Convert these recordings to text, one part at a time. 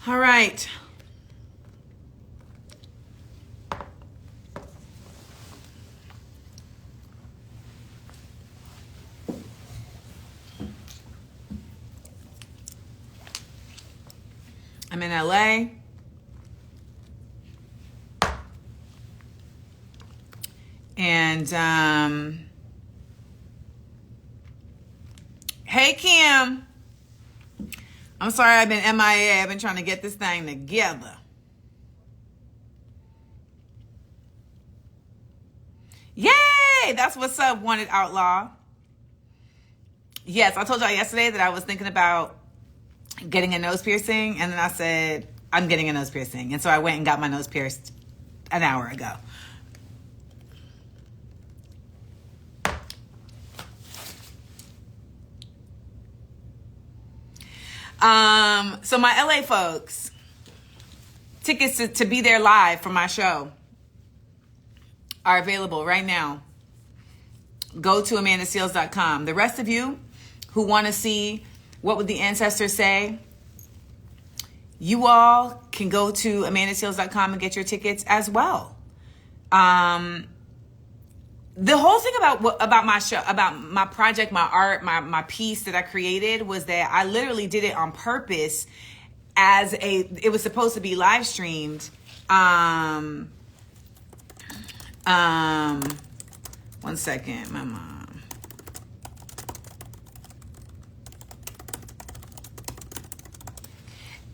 All right. I'm in LA. And hey Kim. I'm sorry I've been MIA. I've been trying to get this thing together. Yay! That's what's up, Wanted Outlaw. Yes, I told y'all yesterday that I was thinking about getting a nose piercing, and then I said, I'm getting a nose piercing. And so I went and got my nose pierced an hour ago. So my LA folks, tickets to be there live for my show are available right now. Go to amandaseales.com. The rest of you who want to see What Would the Ancestors Say, you all can go to amandaseales.com and get your tickets as well. The whole thing about my show, about my project, my art, my piece that I created was that I literally did it on purpose it was supposed to be live streamed. One second, my mom.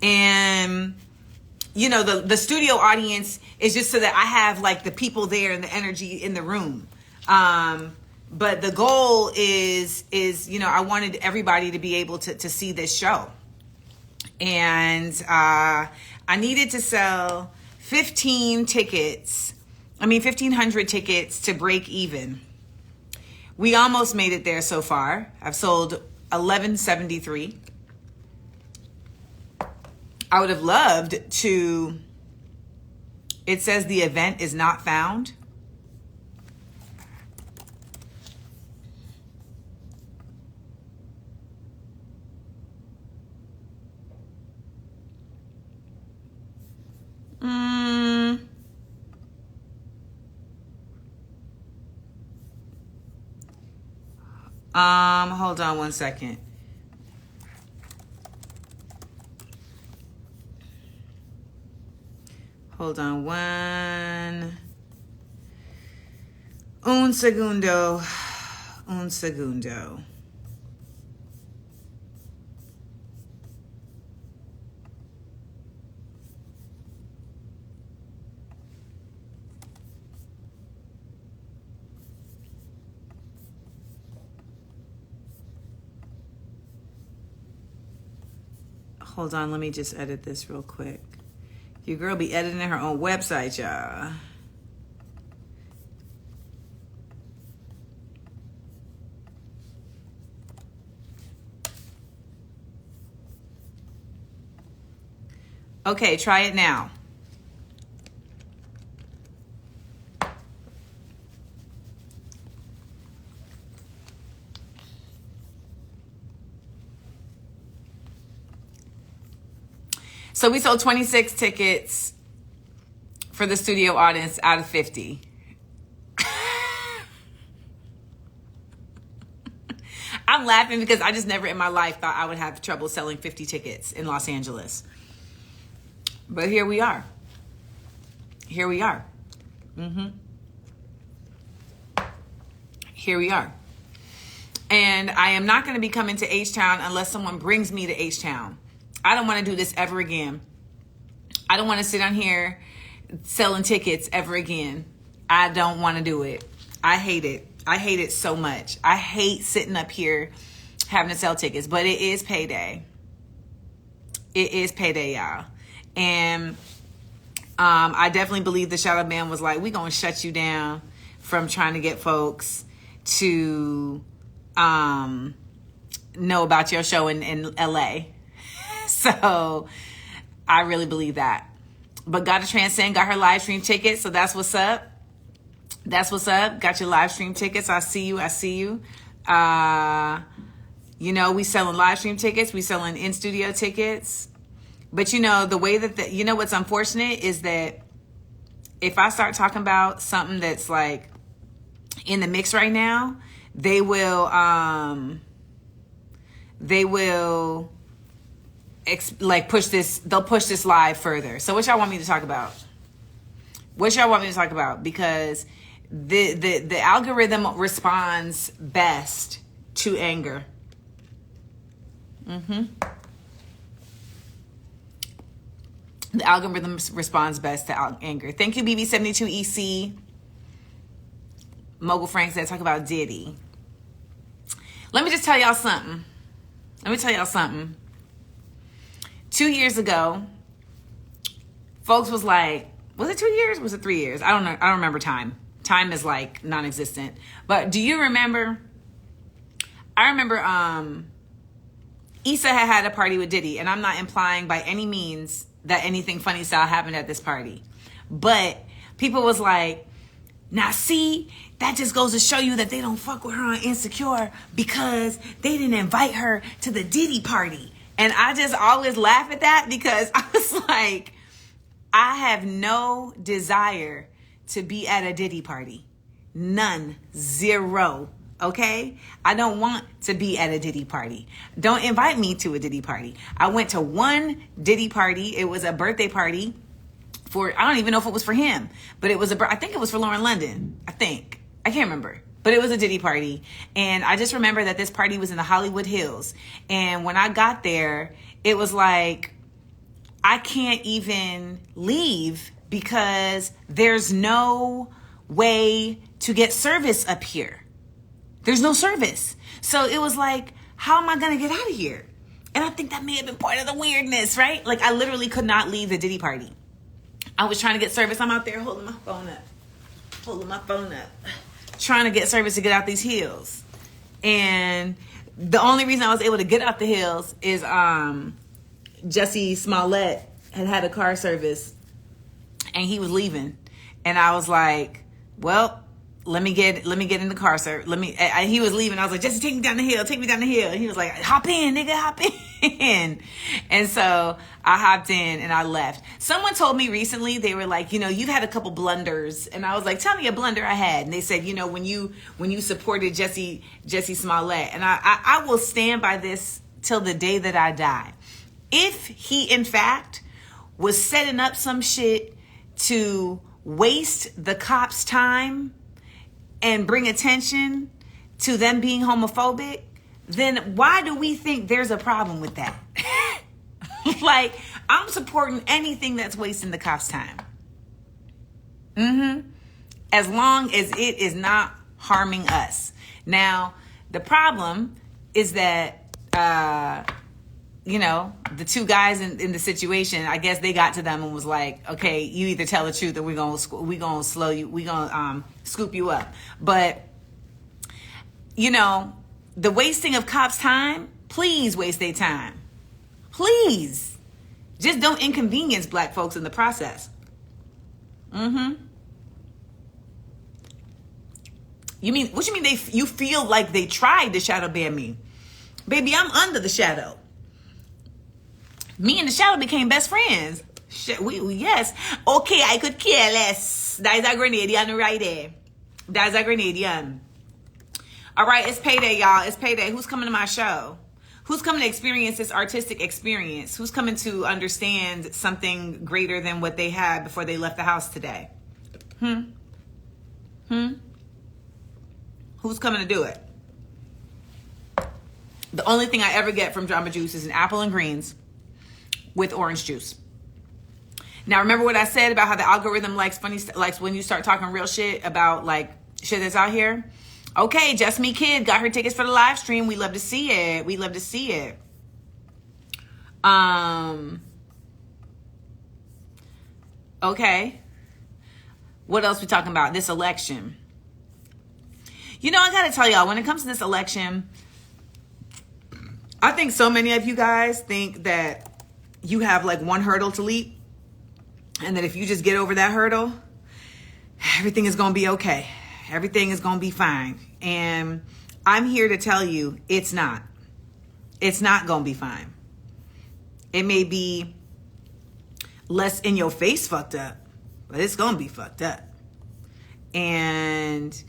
And you know, the studio audience is just so that I have like the people there and the energy in the room. But the goal is, you know, I wanted everybody to be able to see this show. And, I needed to sell 1,500 tickets to break even. We almost made it there so far. I've sold 1,173. I would have loved to, it says the event is not found. Hold on one second. Hold on un segundo. Hold on, let me just edit this real quick. Your girl be editing her own website, y'all. Okay, try it now. So we sold 26 tickets for the studio audience out of 50. I'm laughing because I just never in my life thought I would have trouble selling 50 tickets in Los Angeles. But here we are. Here we are. Here we are. And I am not going to be coming to H-Town unless someone brings me to H-Town. I don't want to do this ever again. I don't want to sit on here selling tickets ever again. I don't want to do it. I hate it. I hate it so much. I hate sitting up here having to sell tickets, but it is payday. It is payday, y'all. And I definitely believe the shadow man was like, we're going to shut you down from trying to get folks to know about your show in LA. So I really believe that. But Gotta Transcend got her live stream tickets. So that's what's up. That's what's up. Got your live stream tickets. I see you. You know, we selling live stream tickets. We selling in-studio tickets. But you know, the way that you know what's unfortunate is that if I start talking about something that's like in the mix right now, they will push this. They'll push this live further. So what y'all want me to talk about? What y'all want me to talk about? Because the algorithm responds best to anger. The algorithm responds best to anger. Thank you, BB72EC. Mogul Frank said, talk about Diddy. Let me just tell y'all something. 2 years ago, folks was like, was it 2 years? Was it 3 years? I don't know. I don't remember time. Time is like non-existent. But do you remember? I remember Issa had a party with Diddy, and I'm not implying by any means that anything funny style happened at this party. But people was like, now see, that just goes to show you that they don't fuck with her on Insecure because they didn't invite her to the Diddy party. And I just always laugh at that because I was like, I have no desire to be at a Diddy party. None. Zero. Okay? I don't want to be at a Diddy party. Don't invite me to a Diddy party. I went to one Diddy party. It was a birthday party for, I don't even know if it was for him, but it was I think it was for Lauren London. I can't remember, but it was a Diddy party. And I just remember that this party was in the Hollywood Hills. And when I got there, it was like, I can't even leave because there's no way to get service up here. There's no service. So it was like, how am I going to get out of here? And I think that may have been part of the weirdness, right? Like, I literally could not leave the Diddy party. I was trying to get service. I'm out there holding my phone up, trying to get service to get out these hills. And the only reason I was able to get out the hills is Jussie Smollett had a car service and he was leaving. And I was like, well, let me get in the car, sir. He was leaving. I was like, Jesse, take me down the hill. And he was like, hop in, nigga, hop in. And so I hopped in and I left. Someone told me recently, they were like, you've had a couple blunders. And I was like, tell me a blunder I had. And they said, when you supported Jussie Smollett. And I will stand by this till the day that I die. If he, in fact, was setting up some shit to waste the cops' time and bring attention to them being homophobic, then why do we think there's a problem with that? Like, I'm supporting anything that's wasting the cops' time. As long as it is not harming us. Now, the problem is that, the two guys in the situation, I guess they got to them and was like, okay, you either tell the truth or we're going to slow you, we're going to scoop you up. But, the wasting of cops' time, please waste their time. Please. Just don't inconvenience black folks in the process. What you mean you feel like they tried to shadow ban me? Baby, I'm under the shadow. Me and the shadow became best friends. Yes. Okay, I could care less. That is a Grenadian right there. That's a Grenadian. All right, it's payday, y'all. It's payday. Who's coming to my show? Who's coming to experience this artistic experience? Who's coming to understand something greater than what they had before they left the house today? Who's coming to do it? The only thing I ever get from Jamba Juice is an apple and greens with orange juice. Now, remember what I said about how the algorithm likes when you start talking real shit about like shit that's out here? Okay, Just Me Kid got her tickets for the live stream. We love to see it. Okay. What else we talking about? This election. I gotta tell y'all, when it comes to this election, I think so many of you guys think that you have like one hurdle to leap, and that if you just get over that hurdle, everything is going to be okay. Everything is going to be fine. And I'm here to tell you it's not. It's not going to be fine. It may be less in your face fucked up, but it's gonna be fucked up. And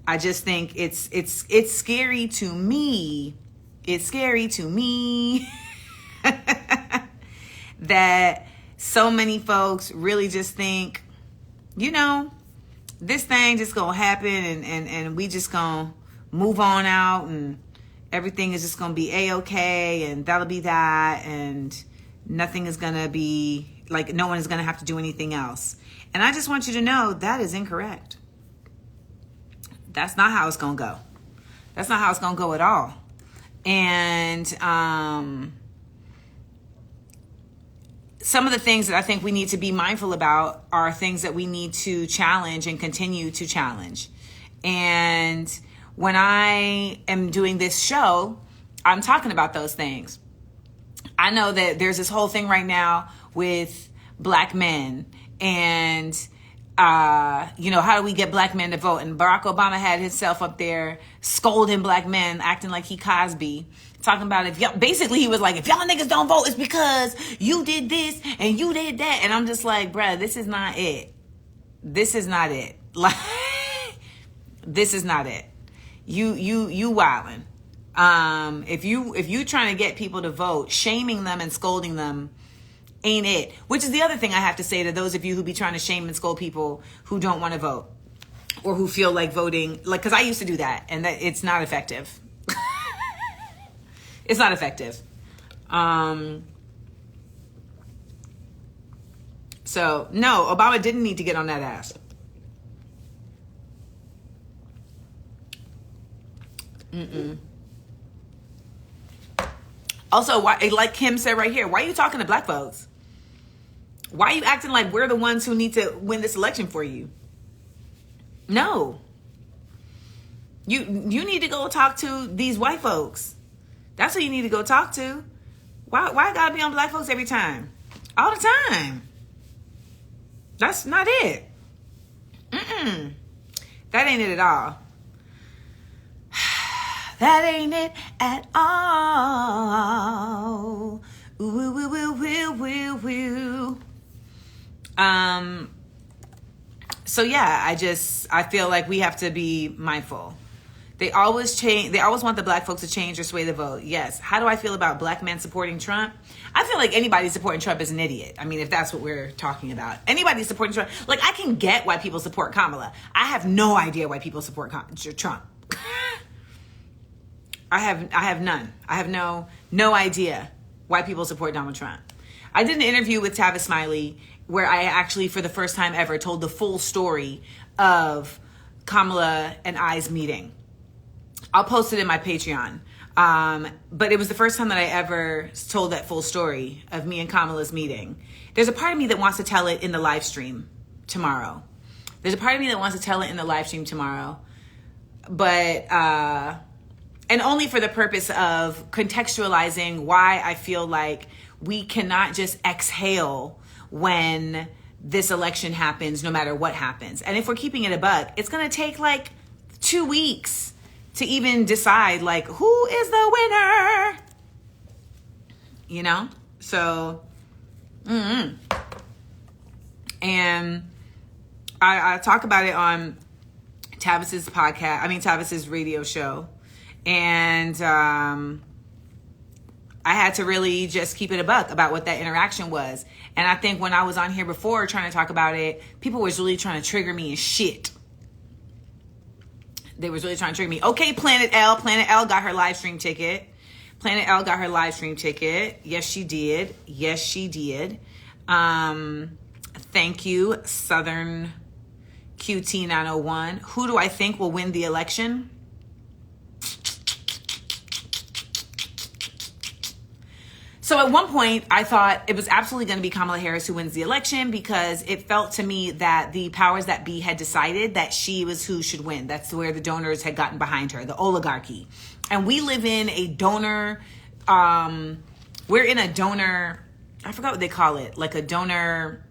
I just think it's scary to me. It's scary to me that so many folks really just think, this thing just gonna happen and we just gonna move on out and everything is just gonna be a-okay and that'll be that and nothing is gonna be, like, no one is gonna have to do anything else. And I just want you to know that is incorrect. That's not how it's gonna go. That's not how it's gonna go at all. And some of the things that I think we need to be mindful about are things that we need to challenge and continue to challenge. And when I am doing this show, I'm talking about those things. I know that there's this whole thing right now with black men and, how do we get black men to vote? And Barack Obama had himself up there scolding black men, acting like he Cosby, talking about basically he was like, if y'all niggas don't vote, it's because you did this and you did that. And I'm just like, bruh, this is not it. This is not it. Like, this is not it. You wildin'. If you trying to get people to vote, shaming them and scolding them ain't it. Which is the other thing I have to say to those of you who be trying to shame and scold people who don't want to vote or who feel like voting, like, because I used to do that and that it's not effective. It's not effective. So no, Obama didn't need to get on that ass. Also, why, like Kim said right here, why are you talking to black folks? Why are you acting like we're the ones who need to win this election for you? No. You need to go talk to these white folks. That's who you need to go talk to. Why I gotta be on black folks every time? All the time. That's not it. That ain't it at all. That ain't it at all. Ooh. So yeah, I feel like we have to be mindful. They always want the black folks to change or sway the vote. Yes. How do I feel about black men supporting Trump? I feel like anybody supporting Trump is an idiot. I mean, if that's what we're talking about. Anybody supporting Trump. Like, I can get why people support Kamala. I have no idea why people support Trump. I have none. I have no idea why people support Donald Trump. I did an interview with Tavis Smiley where I actually, for the first time ever, told the full story of Kamala and I's meeting. I'll post it in my Patreon. But it was the first time that I ever told that full story of me and Kamala's meeting. There's a part of me that wants to tell it in the live stream tomorrow. But, and only for the purpose of contextualizing why I feel like we cannot just exhale when this election happens, no matter what happens. And if we're keeping it a buck, it's going to take like 2 weeks to even decide like who is the winner, So, and I talk about it on Tavis's radio show. And I had to really just keep it a buck about what that interaction was. And I think when I was on here before trying to talk about it, people was really trying to trigger me and shit. They was really trying to trigger me. Okay, Planet L got her live stream ticket. Yes, she did. Thank you, Southern QT901. Who do I think will win the election? So at one point, I thought it was absolutely going to be Kamala Harris who wins the election because it felt to me that the powers that be had decided that she was who should win. That's where the donors had gotten behind her, the oligarchy. And we live in a donor, we're in a donor, I forgot what they call it, like a donor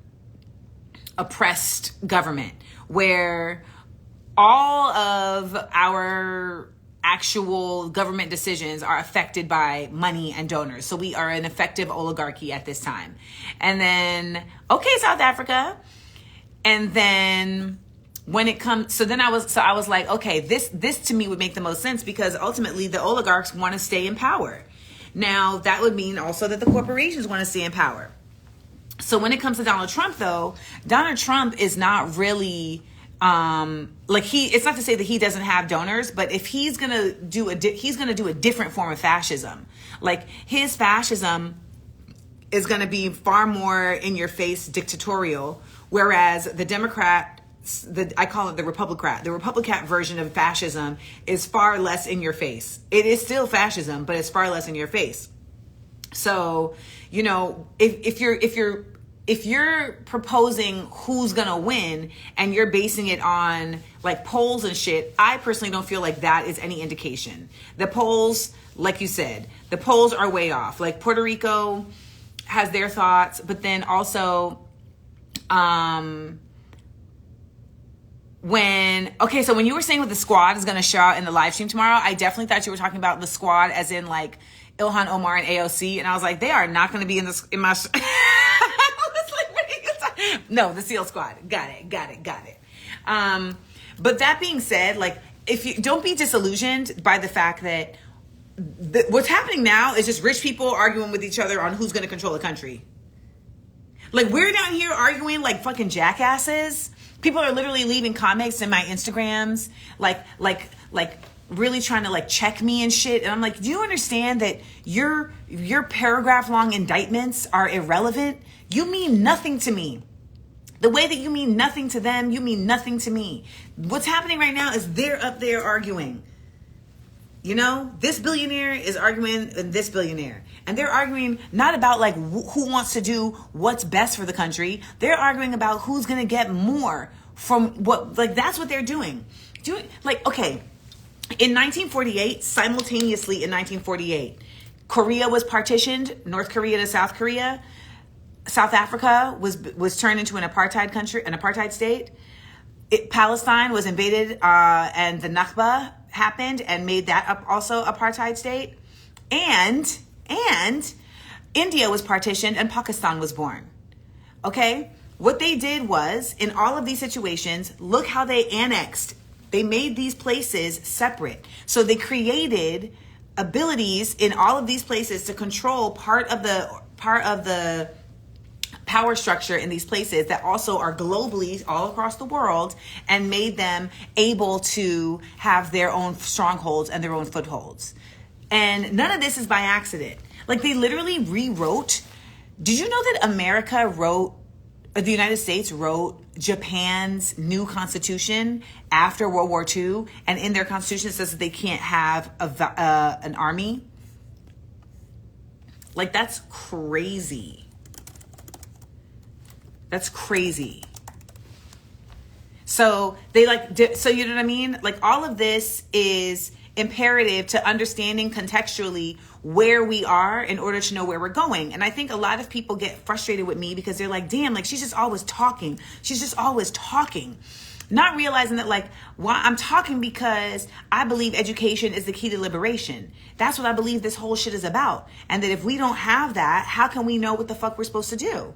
oppressed government where all of our actual government decisions are affected by money and donors. So we are an effective oligarchy at this time. And then, okay, South Africa. And then when it comes, so I was like, okay, this to me would make the most sense, because ultimately the oligarchs want to stay in power. Now that would mean also that the corporations want to stay in power. So when it comes to Donald Trump, though, Donald Trump is not really, it's not to say that he doesn't have donors, but if he's going to do a different form of fascism. Like, his fascism is going to be far more in your face dictatorial, whereas the Democrat, I call it the Republican. The Republican version of fascism is far less in your face. It is still fascism, but it's far less in your face. So, you know, if you're proposing who's gonna win and you're basing it on like polls and shit, I personally don't feel like that is any indication. The polls, like you said, the polls are way off. Like, Puerto Rico has their thoughts, but then also, when you were saying what the squad is going to show out in the live stream tomorrow, I definitely thought you were talking about the squad as in like Ilhan Omar and AOC, and I was like, they are not going to be in my I was like, what are you talking? No, the SEAL squad. Got it. But that being said, like, if you don't be disillusioned by the fact that what's happening now is just rich people arguing with each other on who's going to control the country. Like, we're down here arguing like fucking jackasses. People are literally leaving comments in my Instagrams, like really trying to like check me and shit. And I'm like, do you understand that your paragraph long indictments are irrelevant? You mean nothing to me. The way that you mean nothing to them, you mean nothing to me. What's happening right now is they're up there arguing. You know, this billionaire is arguing with this billionaire. And they're arguing not about like who wants to do what's best for the country. They're arguing about who's going to get more from what, like, that's what they're doing. Okay, in 1948, simultaneously in 1948, Korea was partitioned, North Korea to South Korea. South Africa was turned into an apartheid country, an apartheid state. Palestine was invaded, and the Nakba happened and made that also apartheid state. And India was partitioned and Pakistan was born. Okay? What they did was, in all of these situations, look how they annexed. They made these places separate. So they created abilities in all of these places to control part of the power structure in these places that also are globally all across the world, and made them able to have their own strongholds and their own footholds. And none of this is by accident. Like, they literally rewrote. Did you know that the United States wrote Japan's new constitution after World War II? And in their constitution it says that they can't have an army. Like, that's crazy. That's crazy. So so you know what I mean? Like, all of this is imperative to understanding contextually where we are in order to know where we're going. And I think a lot of people get frustrated with me because they're like, damn, like, she's just always talking. She's just always talking. Not realizing that, like, why I'm talking because I believe education is the key to liberation. That's what I believe this whole shit is about. And that if we don't have that, how can we know what the fuck we're supposed to do?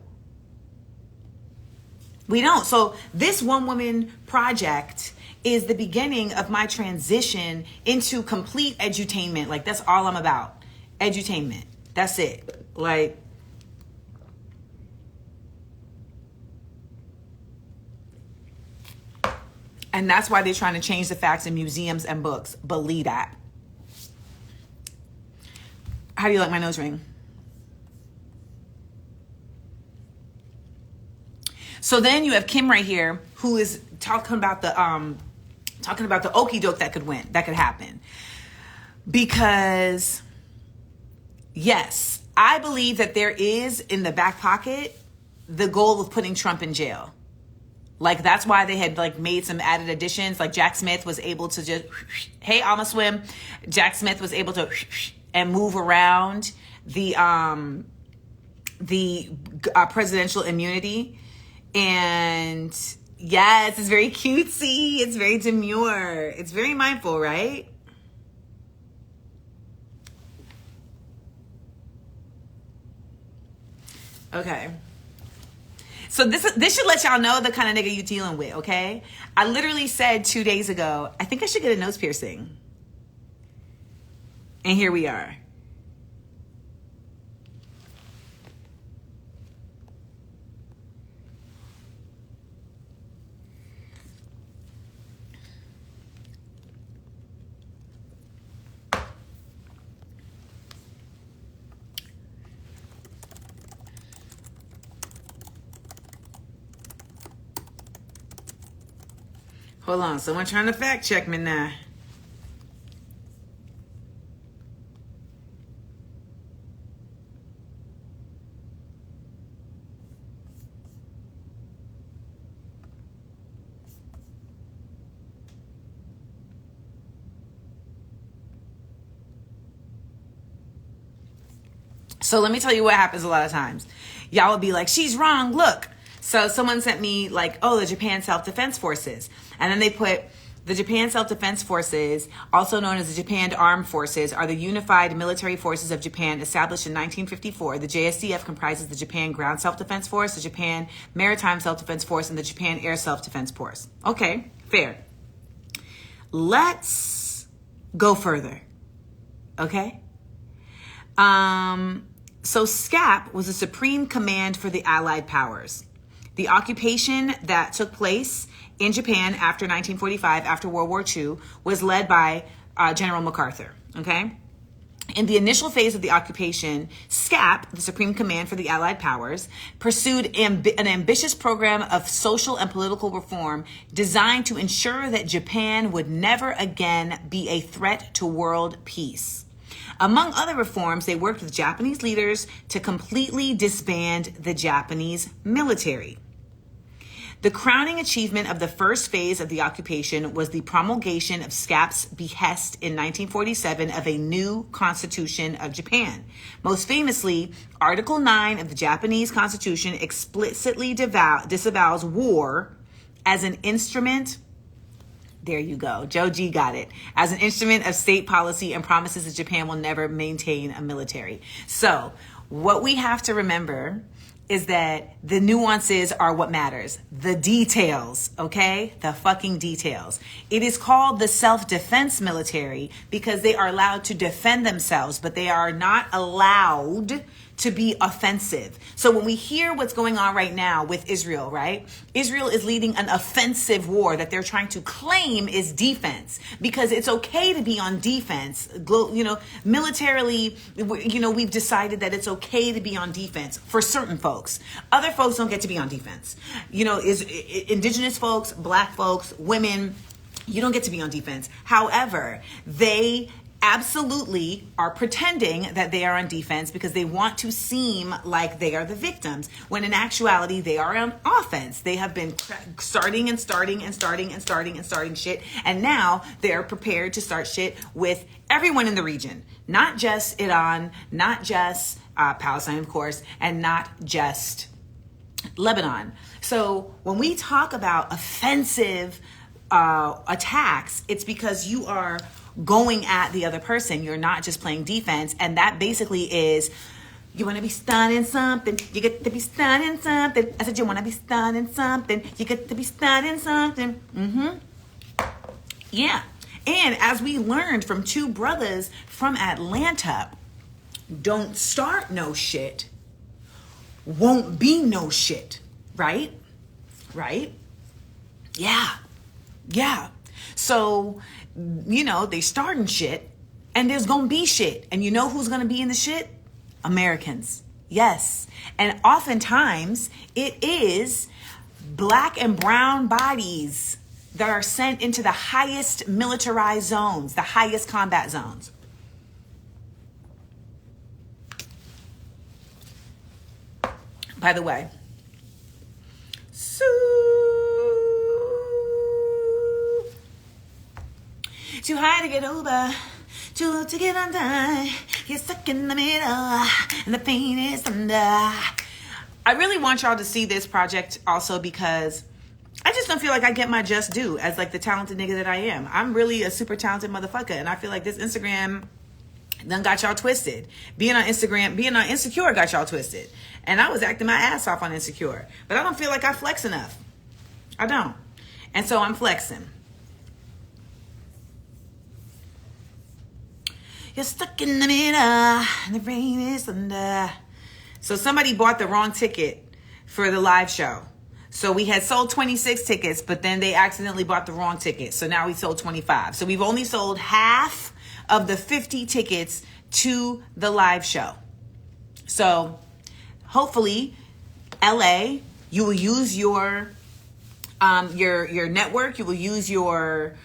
We don't. So this one woman project is the beginning of my transition into complete edutainment. Like, that's all I'm about. Edutainment. That's it. Like, and that's why they're trying to change the facts in museums and books. Believe that. How do you like my nose ring? So then you have Kim right here, who is talking about the okie doke that could happen. Because, yes, I believe that there is in the back pocket the goal of putting Trump in jail. Like, that's why they had like made some added additions. Like, Jack Smith was able to just, hey, I'ma swim. Jack Smith was able to and move around the presidential immunity. And yes, it's very cutesy. It's very demure. It's very mindful, right? Okay. So this should let y'all know the kind of nigga you dealing with, okay? I literally said 2 days ago, I think I should get a nose piercing. And here we are. Hold on, someone trying to fact check me now. So let me tell you what happens a lot of times. Y'all will be like, she's wrong, look. So someone sent me like, oh, the Japan Self-Defense Forces. And then they put the Japan Self-Defense Forces, also known as the Japan Armed Forces, are the unified military forces of Japan established in 1954. The JSDF comprises the Japan Ground Self-Defense Force, the Japan Maritime Self-Defense Force, and the Japan Air Self-Defense Force. Okay, fair. Let's go further. Okay? So SCAP was the supreme command for the Allied powers. The occupation that took place in Japan after 1945, after World War II, was led by General MacArthur, okay? In the initial phase of the occupation, SCAP, the Supreme Command for the Allied Powers, pursued an ambitious program of social and political reform designed to ensure that Japan would never again be a threat to world peace. Among other reforms, they worked with Japanese leaders to completely disband the Japanese military. The crowning achievement of the first phase of the occupation was the promulgation of SCAP's behest in 1947 of a new Constitution of Japan. Most famously, Article 9 of the Japanese Constitution explicitly disavows war as an instrument. There you go. Joe G got it. As an instrument of state policy and promises that Japan will never maintain a military. So what we have to remember is that the nuances are what matters. The details, okay? The fucking details. It is called the self-defense military because they are allowed to defend themselves, but they are not allowed to be offensive. So when we hear what's going on right now with Israel, right? Israel is leading an offensive war that they're trying to claim is defense because it's okay to be on defense. You know, militarily, you know, we've decided that it's okay to be on defense for certain folks. Other folks don't get to be on defense. You know, indigenous folks, black folks, women, you don't get to be on defense. However, they absolutely are pretending that they are on defense because they want to seem like they are the victims, when in actuality they are on offense. They have been starting shit, and now they're prepared to start shit with everyone in the region, not just Iran, not just Palestine, of course, and not just Lebanon. So when we talk about offensive attacks, it's because you are going at the other person. You're not just playing defense. And that basically is, you want to be stunning something, you get to be stunning something. I said, you want to be stunning something, you get to be stunning something. Yeah. And as we learned from two brothers from Atlanta, don't start no shit, won't be no shit. Right? Right? Yeah. Yeah. So, you know, they starting shit and there's gonna be shit. And you know who's gonna be in the shit? Americans. Yes. And oftentimes it is black and brown bodies that are sent into the highest militarized zones, the highest combat zones. By the way, too high to get over, too low to get undone. Get stuck in the middle, and the pain is under. I really want y'all to see this project also because I just don't feel like I get my just due as like the talented nigga that I am. I'm really a super talented motherfucker, and I feel like this Instagram done got y'all twisted. Being on Instagram, being on Insecure got y'all twisted. And I was acting my ass off on Insecure. But I don't feel like I flex enough. I don't. And so I'm flexing. You're stuck in the middle, and the rain is under. So somebody bought the wrong ticket for the live show. So we had sold 26 tickets, but then they accidentally bought the wrong ticket. So now we sold 25. So we've only sold half of the 50 tickets to the live show. So hopefully, LA, you will use your network, you will use your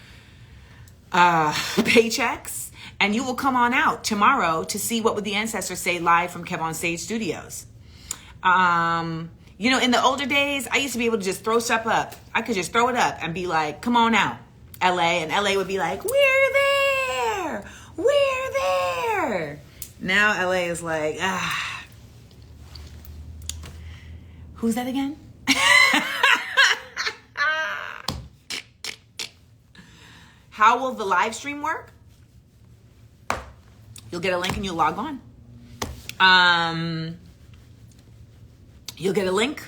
paychecks, and you will come on out tomorrow to see What Would the Ancestors Say live from Kev on Stage Studios. You know, in the older days, I used to be able to just throw stuff up. I could just throw it up and be like, come on out, LA. And LA would be like, we're there. We're there. Now LA is like, who's that again? How will the live stream work? You'll get a link and you'll log on. You'll get a link,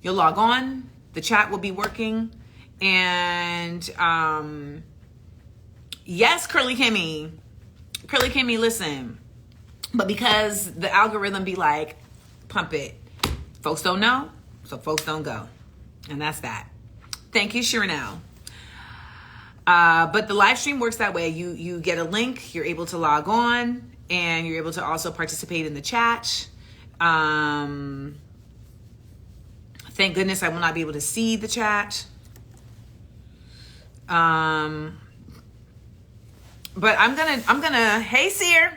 you'll log on, the chat will be working, and yes, Curly Kimmy, listen, but because the algorithm be like, pump it, folks don't know, so folks don't go, and that's that. Thank you, Sharonell. But the live stream works that way. You get a link, you're able to log on, and you're able to also participate in the chat. Thank goodness I will not be able to see the chat. But I'm gonna, hey Seer,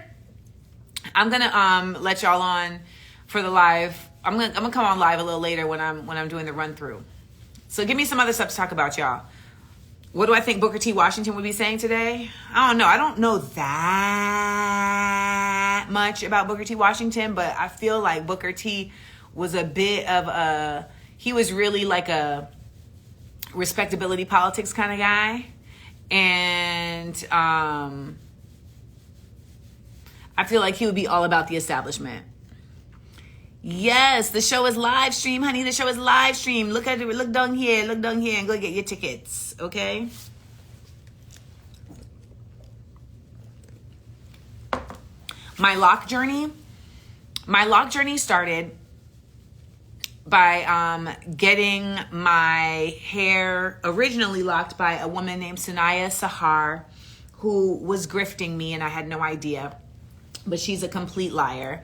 I'm gonna let y'all on for the live. I'm gonna come on live a little later when I'm doing the run through. So give me some other stuff to talk about, y'all. What do I think Booker T. Washington would be saying today? I don't know. I don't know that much about Booker T. Washington, but I feel like Booker T was a bit of he was really like a respectability politics kind of guy. And I feel like he would be all about the establishment. Yes, the show is live stream, honey. The show is live stream. Look at it. Look down here, and go get your tickets, okay? My lock journey started by getting my hair originally locked by a woman named Sanaya Sahar, who was grifting me, and I had no idea. But she's a complete liar.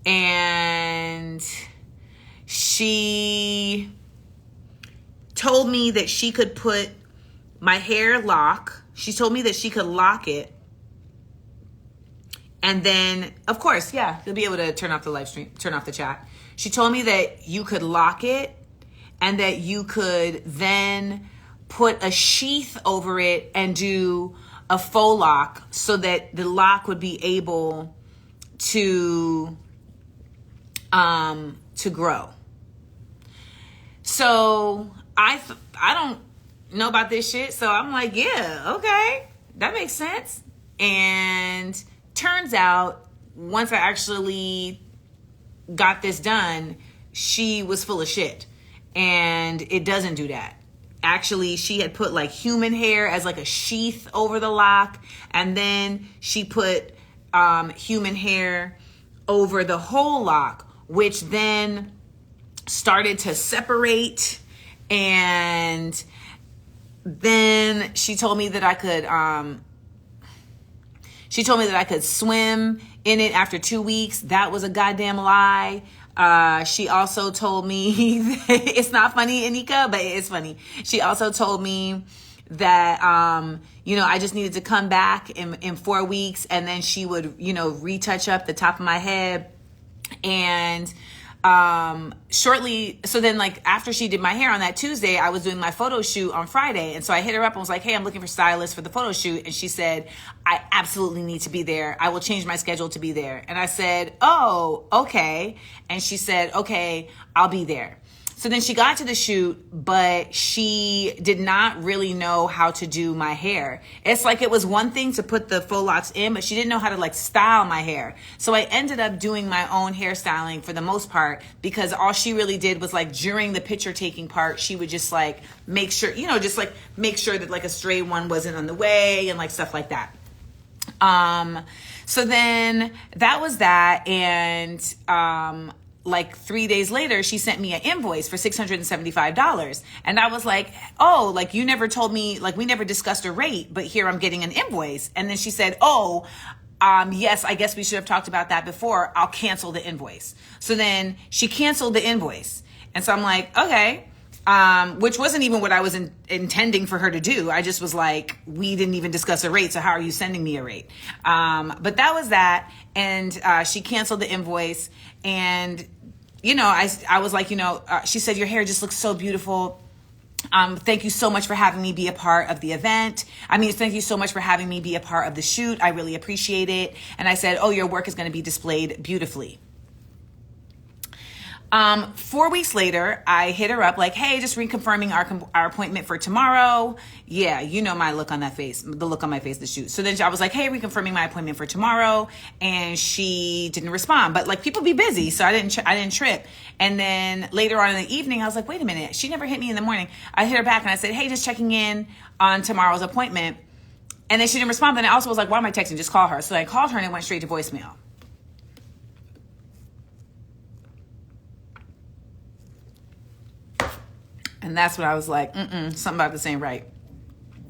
And she told me that she could put my hair lock. She told me that she could lock it. And then, of course, yeah, you'll be able to turn off the live stream, turn off the chat. She told me that you could lock it and that you could then put a sheath over it and do a faux lock so that the lock would be able to grow. So I don't know about this shit. So I'm like, yeah, okay, that makes sense. And turns out once I actually got this done, she was full of shit. And it doesn't do that. Actually, she had put like human hair as like a sheath over the lock. And then she put human hair over the whole lock, which then started to separate. And then she told me that I could swim in it after 2 weeks. That was a goddamn lie. She also told me it's not funny, Anika, but it's funny. She also told me that I just needed to come back in 4 weeks, and then she would retouch up the top of my head. And shortly, so then like after she did my hair on that Tuesday, I was doing my photo shoot on Friday. And so I hit her up and was like, hey, I'm looking for stylists for the photo shoot. And she said, I absolutely need to be there. I will change my schedule to be there. And I said, oh, okay. And she said, okay, I'll be there. So then she got to the shoot, but she did not really know how to do my hair. It's like it was one thing to put the faux locks in, but she didn't know how to like style my hair. So I ended up doing my own hairstyling for the most part, because all she really did was like during the picture taking part, she would just like make sure, you know, just like make sure that like a stray one wasn't on the way and like stuff like that. So then that was that. And, like 3 days later, she sent me an invoice for $675. And I was like, oh, like you never told me, like we never discussed a rate, but here I'm getting an invoice. And then she said, oh, yes, I guess we should have talked about that before. I'll cancel the invoice. So then she canceled the invoice. And so I'm like, okay, which wasn't even what I was intending for her to do. I just was like, we didn't even discuss a rate. So how are you sending me a rate? But that was that. And she canceled the invoice. And, you know, I was like, you know, she said, your hair just looks so beautiful. Thank you so much for having me be a part of the event. Thank you so much for having me be a part of the shoot. I really appreciate it. And I said, oh, your work is going to be displayed beautifully. 4 weeks later, I hit her up like, hey, just reconfirming our appointment for tomorrow. Yeah, you know my look on that face, the look on my face, the shoot. So then I was like, hey, reconfirming my appointment for tomorrow. And she didn't respond. But like people be busy, so I didn't trip. And then later on in the evening, I was like, wait a minute. She never hit me in the morning. I hit her back and I said, hey, just checking in on tomorrow's appointment. And then she didn't respond. Then I also was like, why am I texting? Just call her. So I called her and it went straight to voicemail. And that's when I was like, something about this ain't right.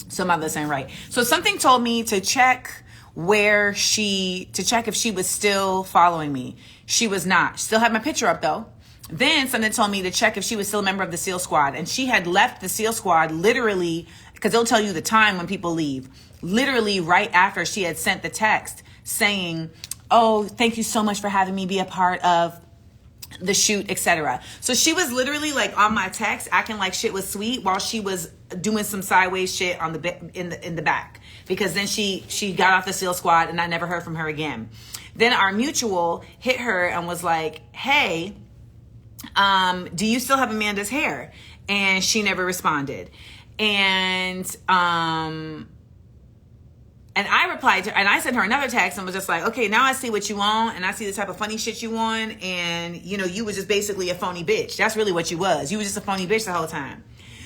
Something about this ain't right. So something told me to check if she was still following me. She was not. Still had my picture up though. Then something told me to check if she was still a member of the SEAL squad. And she had left the SEAL squad literally, because they'll tell you the time when people leave, literally right after she had sent the text saying, oh, thank you so much for having me be a part of the shoot, etc. So she was literally like on my text acting like shit was sweet while she was doing some sideways shit on in the back, because then she got off the SEAL squad and I never heard from her again. Then our mutual hit her and was like, hey, do you still have Amanda's hair? And she never responded. And I replied to her, and I sent her another text and was just like, okay, now I see what you want, and I see the type of funny shit you want, and you know, you was just basically a phony bitch. That's really what you was. You was just a phony bitch the whole time.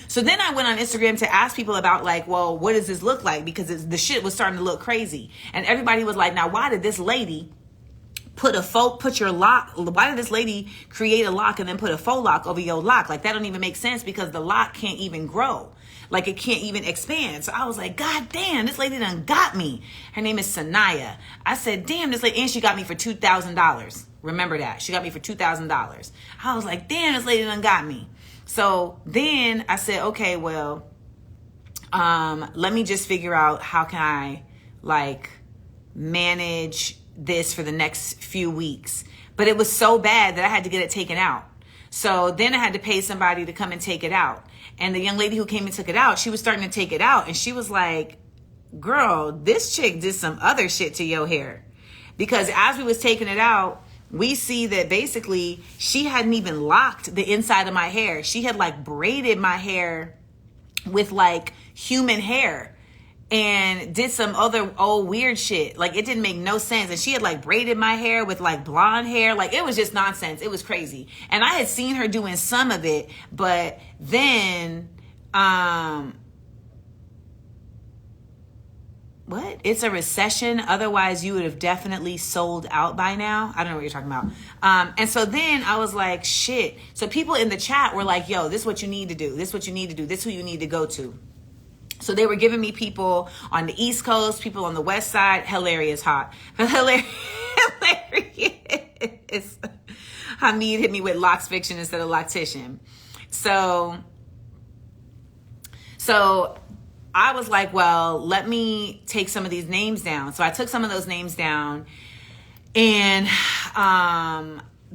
So then I went on Instagram to ask people about like, well, what does this look like? Because the shit was starting to look crazy. And everybody was like, now why did this lady put your lock? Why did this lady create a lock and then put a faux lock over your lock? Like that don't even make sense, because the lock can't even grow. Like it can't even expand. So I was like, God damn, this lady done got me. Her name is Sanaya. I said, damn, this lady, and she got me for $2,000. Remember that. She got me for $2,000. I was like, damn, this lady done got me. So then I said, okay, well, let me just figure out how can I like manage this for the next few weeks. But it was so bad that I had to get it taken out. So then I had to pay somebody to come and take it out. And the young lady who came and took it out, she was starting to take it out. And she was like, girl, this chick did some other shit to your hair. Because as we was taking it out, we see that basically she hadn't even locked the inside of my hair. She had like braided my hair with like human hair and did some other old weird shit. Like it didn't make no sense. And she had like braided my hair with like blonde hair. Like it was just nonsense. It was crazy. And I had seen her doing some of it, but then, what? It's a recession. Otherwise you would have definitely sold out by now. I don't know what you're talking about. And so then I was like, shit. So people in the chat were like, yo, this is what you need to do. This is what you need to do. This is who you need to go to. So they were giving me people on the East Coast, people on the West Side. Hilarious, hot. Hilarious. Hamid hit me with Locks Fiction instead of Loctician. So I was like, well, let me take some of these names down. So I took some of those names down, and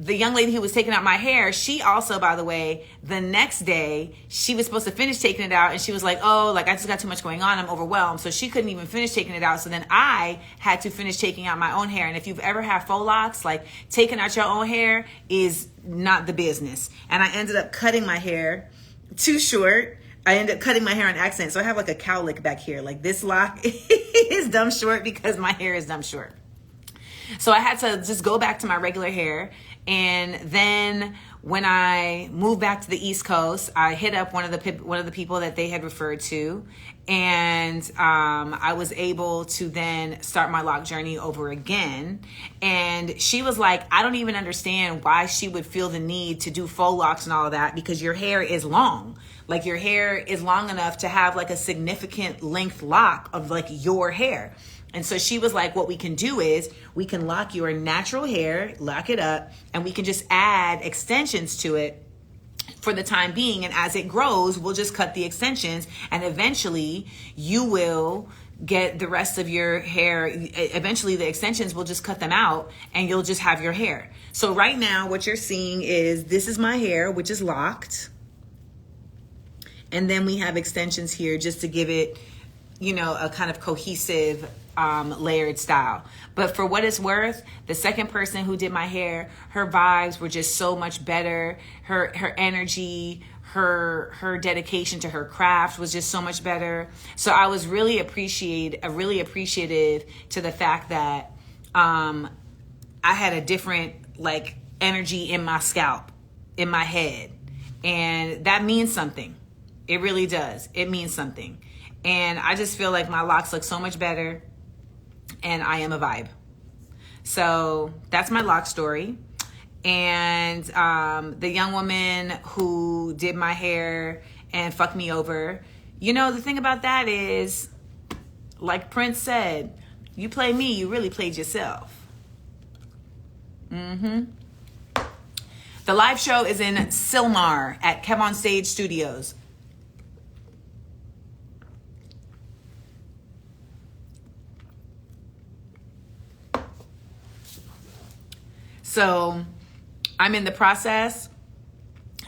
the young lady who was taking out my hair, she also, by the way, the next day, she was supposed to finish taking it out, and she was like, oh, like, I just got too much going on, I'm overwhelmed. So she couldn't even finish taking it out. So then I had to finish taking out my own hair. And if you've ever had faux locks, like, taking out your own hair is not the business. And I ended up cutting my hair too short. I ended up cutting my hair on accident. So I have like a cowlick back here. Like, this lock is dumb short because my hair is dumb short. So I had to just go back to my regular hair. And then when I moved back to the East Coast, I hit up one of the people that they had referred to, and I was able to then start my lock journey over again. And she was like, I don't even understand why she would feel the need to do faux locks and all of that, because your hair is long. Like, your hair is long enough to have like a significant length lock of like your hair. And so she was like, what we can do is we can lock your natural hair, lock it up, and we can just add extensions to it for the time being. And as it grows, we'll just cut the extensions, and eventually you will get the rest of your hair. Eventually the extensions will just cut them out and you'll just have your hair. So right now what you're seeing is, this is my hair, which is locked. And then we have extensions here just to give it, you know, a kind of cohesive layered style. But for what it's worth, the second person who did my hair, her vibes were just so much better. Her energy, her dedication to her craft was just so much better. So I was really appreciative to the fact that I had a different like energy in my scalp, in my head, and that means something. It really does. It means something. And I just feel like my locks look so much better, and I am a vibe. So that's my lock story. And the young woman who did my hair and fucked me over, you know, the thing about that is, like Prince said, you play me, you really played yourself. The live show is in Sylmar at Kev on Stage Studios. So I'm in the process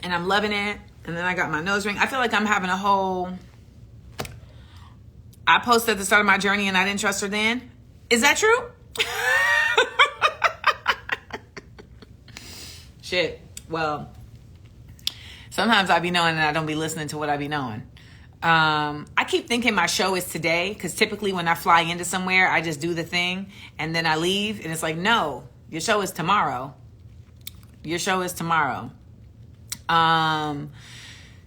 and I'm loving it. And then I got my nose ring. I feel like I'm having a whole, I posted at the start of my journey and I didn't trust her then. Is that true? Shit. Well, sometimes I be knowing and I don't be listening to what I be knowing. I keep thinking my show is today, because typically when I fly into somewhere, I just do the thing and then I leave, and it's like, no, your show is tomorrow. Your show is tomorrow.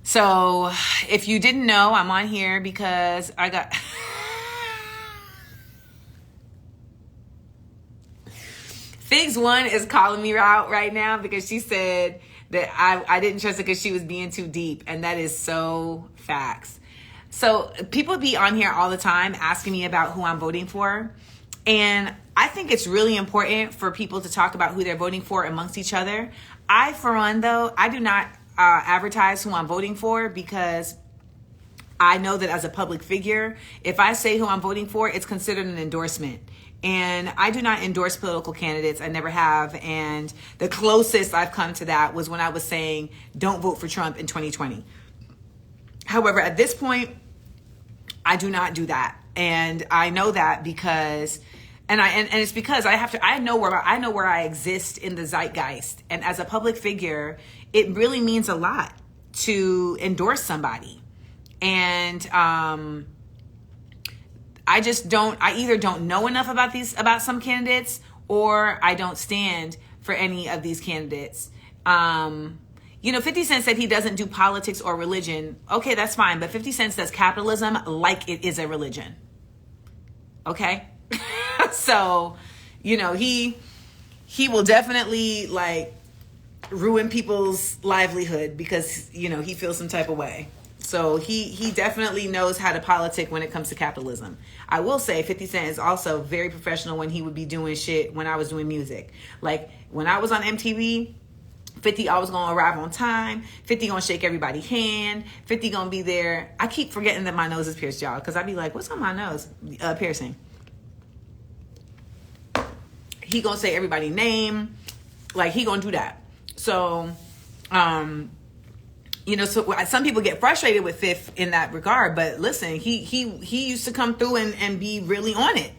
So if you didn't know, I'm on here because I got Figs One is calling me out right now because she said that I didn't trust her because she was being too deep, and that is so facts. So people be on here all the time asking me about who I'm voting for, and I think it's really important for people to talk about who they're voting for amongst each other. I, for one, though, I do not advertise who I'm voting for, because I know that as a public figure, if I say who I'm voting for, it's considered an endorsement. And I do not endorse political candidates. I never have. And the closest I've come to that was when I was saying, don't vote for Trump in 2020. However, at this point, I do not do that. And I know that because, and it's because I know where I exist in the zeitgeist. And as a public figure, it really means a lot to endorse somebody. And I either don't know enough about some candidates, or I don't stand for any of these candidates. 50 Cent said he doesn't do politics or religion. Okay, that's fine. But 50 Cent does capitalism like it is a religion. Okay? So, he will definitely ruin people's livelihood because, he feels some type of way. So he definitely knows how to politic when it comes to capitalism. I will say 50 Cent is also very professional when he would be doing shit when I was doing music. Like when I was on MTV, 50 always gonna arrive on time. 50 gonna shake everybody's hand. 50 gonna be there. I keep forgetting that my nose is pierced, y'all, because I be like, what's on my nose? Piercing. He gonna say everybody's name. Like, he gonna do that. So, so some people get frustrated with Fifth in that regard, but listen, he used to come through and be really on it,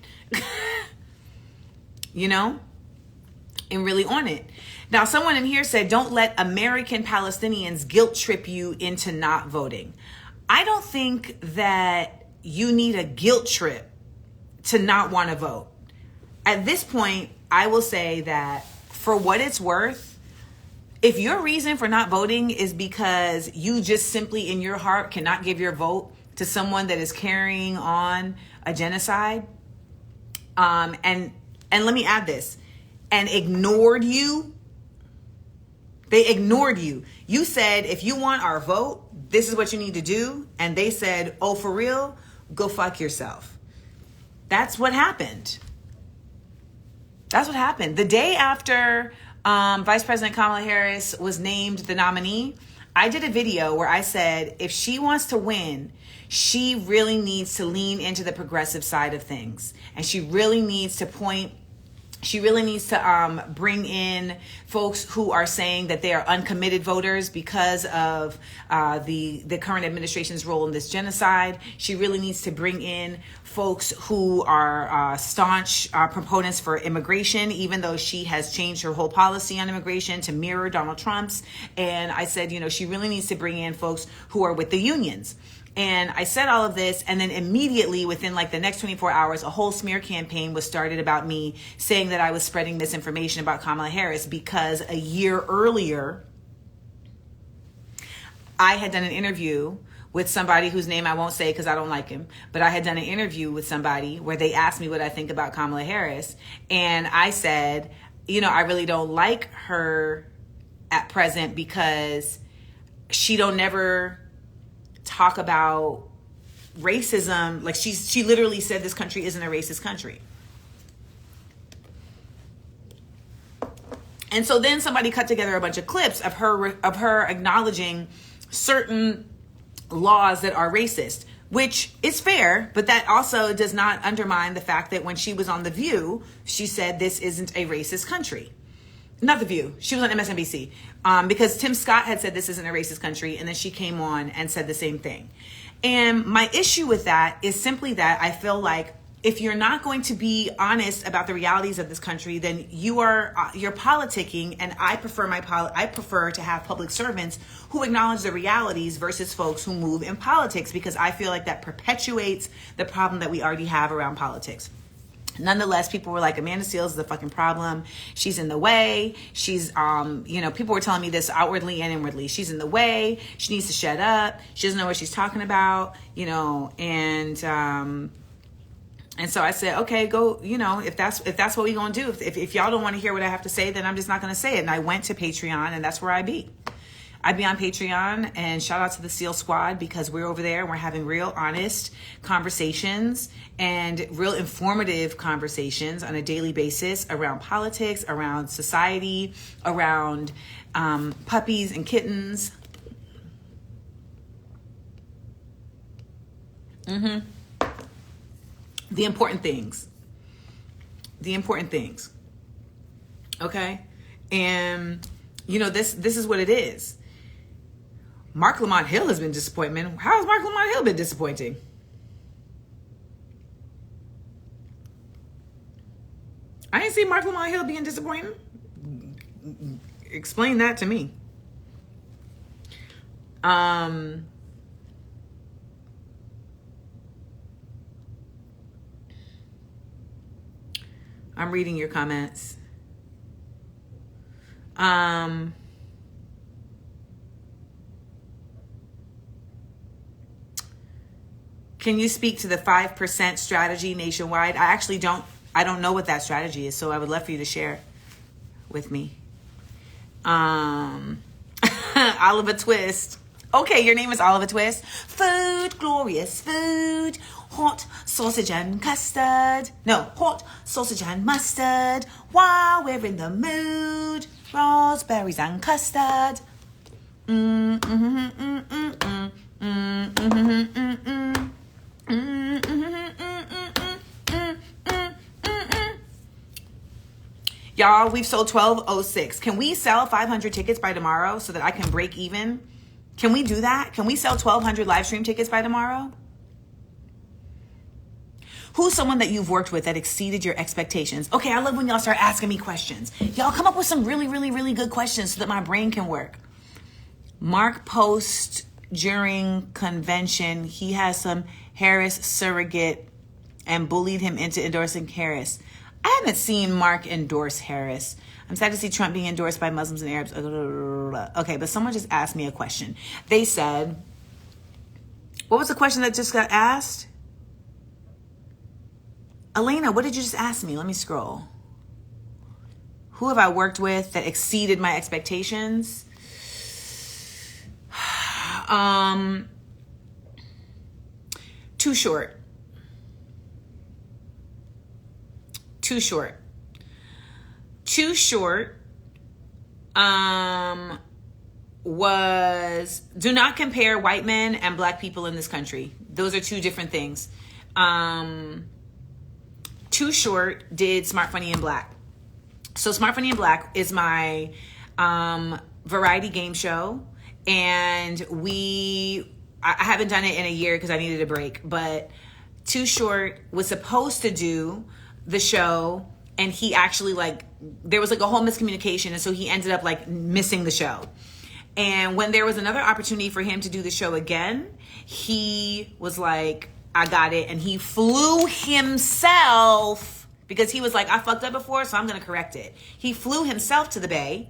and really on it. Now, someone in here said, don't let American Palestinians guilt trip you into not voting. I don't think that you need a guilt trip to not want to vote. At this point, I will say that for what it's worth, if your reason for not voting is because you just simply in your heart cannot give your vote to someone that is carrying on a genocide, and let me add this, and ignored you, they ignored you. You said, if you want our vote, this is what you need to do. And they said, oh, for real? Go fuck yourself. That's what happened. That's what happened. The day after Vice President Kamala Harris was named the nominee, I did a video where I said, if she wants to win, she really needs to lean into the progressive side of things. And she really needs to bring in folks who are saying that they are uncommitted voters because of the current administration's role in this genocide. She really needs to bring in folks who are staunch proponents for immigration, even though she has changed her whole policy on immigration to mirror Donald Trump's. And I said, she really needs to bring in folks who are with the unions. And I said all of this, and then immediately within like the next 24 hours, a whole smear campaign was started about me, saying that I was spreading misinformation about Kamala Harris because a year earlier, I had done an interview with somebody whose name I won't say because I don't like him, but I had done an interview with somebody where they asked me what I think about Kamala Harris. And I said, I really don't like her at present because she don't never talk about racism. Like she literally said this country isn't a racist country. And so then somebody cut together a bunch of clips of her acknowledging certain laws that are racist, which is fair, but that also does not undermine the fact that when she was on The View, she said this isn't a racist country. Not The View. She was on MSNBC because Tim Scott had said this isn't a racist country, and then she came on and said the same thing. And my issue with that is simply that I feel like if you're not going to be honest about the realities of this country, then you're politicking, and I prefer to have public servants who acknowledge the realities versus folks who move in politics, because I feel like that perpetuates the problem that we already have around politics. Nonetheless, people were like, Amanda Seales is the fucking problem. She's in the way. She's, people were telling me this outwardly and inwardly. She's in the way. She needs to shut up. She doesn't know what she's talking about, and so I said, okay, go, if that's what we gonna do, if y'all don't want to hear what I have to say, then I'm just not gonna say it. And I went to Patreon, and that's where I be. I'd be on Patreon, and shout out to the SEAL Squad, because we're over there and we're having real honest conversations and real informative conversations on a daily basis around politics, around society, around puppies and kittens. The important things. Okay? And, this is what it is. Mark Lamont Hill has been disappointment. How has Mark Lamont Hill been disappointing? I ain't see Mark Lamont Hill being disappointing. Explain that to me. I'm reading your comments. Can you speak to the 5% strategy nationwide? I don't know what that strategy is, so I would love for you to share with me. Oliver Twist. Okay, your name is Oliver Twist. Food, glorious food. Hot sausage and custard. No, hot sausage and mustard. While we're in the mood. Raspberries and custard. Y'all, y'all, we've sold 1206. Can we sell 500 tickets by tomorrow so that I can break even? Can we do that? Can we sell 1,200 live stream tickets by tomorrow? Who's someone that you've worked with that exceeded your expectations? Okay, I love when y'all start asking me questions. Y'all come up with some really, really, really good questions so that my brain can work. Mark post during convention, he has some Harris surrogate and bullied him into endorsing Harris. I haven't seen Mark endorse Harris. I'm sad to see Trump being endorsed by Muslims and Arabs. Okay, but someone just asked me a question. They said, what was the question that just got asked? Elena, what did you just ask me? Let me scroll. Who have I worked with that exceeded my expectations? Too short. Too short. Too short was, do not compare white men and black people in this country. Those are two different things. Too Short did Smart, Funny, and Black. So Smart, Funny, and Black is my variety game show. And I haven't done it in a year because I needed a break. But Too Short was supposed to do the show. And he actually there was a whole miscommunication. And so he ended up missing the show. And when there was another opportunity for him to do the show again, he was like, I got it. And he flew himself because he was like, I fucked up before, so I'm going to correct it. He flew himself to the Bay.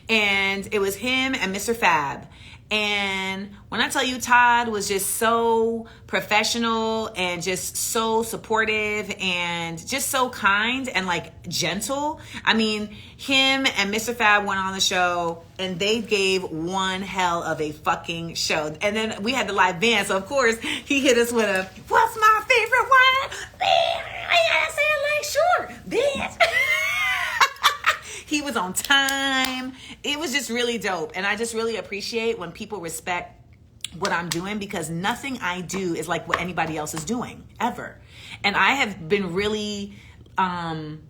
And it was him and Mr. Fab. And when I tell you, Todd was just so professional and just so supportive and just so kind and gentle. I mean, him and Mr. Fab went on the show and they gave one hell of a fucking show. And then we had the live band. So of course he hit us with a, what's my favorite one? I say it sure, bitch. He was on time. It was just really dope. And I just really appreciate when people respect what I'm doing because nothing I do is like what anybody else is doing ever. And I have been really, down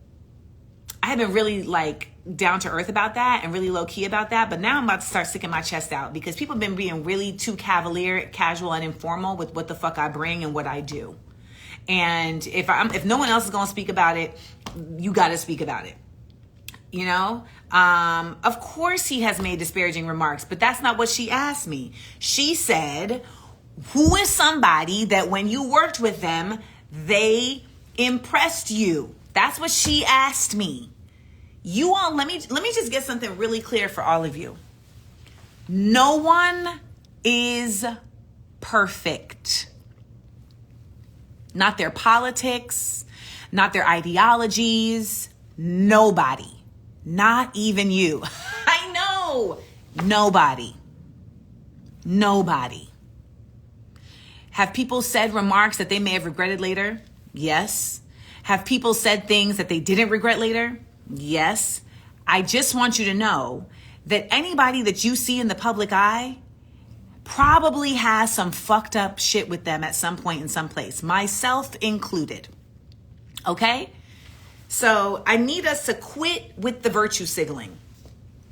to earth about that and really low key about that. But now I'm about to start sticking my chest out because people have been being really too cavalier, casual, and informal with what the fuck I bring and what I do. And if no one else is going to speak about it, you got to speak about it. You know, of course he has made disparaging remarks, but that's not what she asked me. She said, who is somebody that when you worked with them, they impressed you? That's what she asked me. You all, let me just get something really clear for all of you. No one is perfect. Not their politics, not their ideologies, nobody. Not even you. I know. Nobody. Have people said remarks that they may have regretted later? Yes. Have people said things that they didn't regret later? Yes. I just want you to know that anybody that you see in the public eye probably has some fucked up shit with them at some point in some place, myself included. Okay? So I need us to quit with the virtue signaling.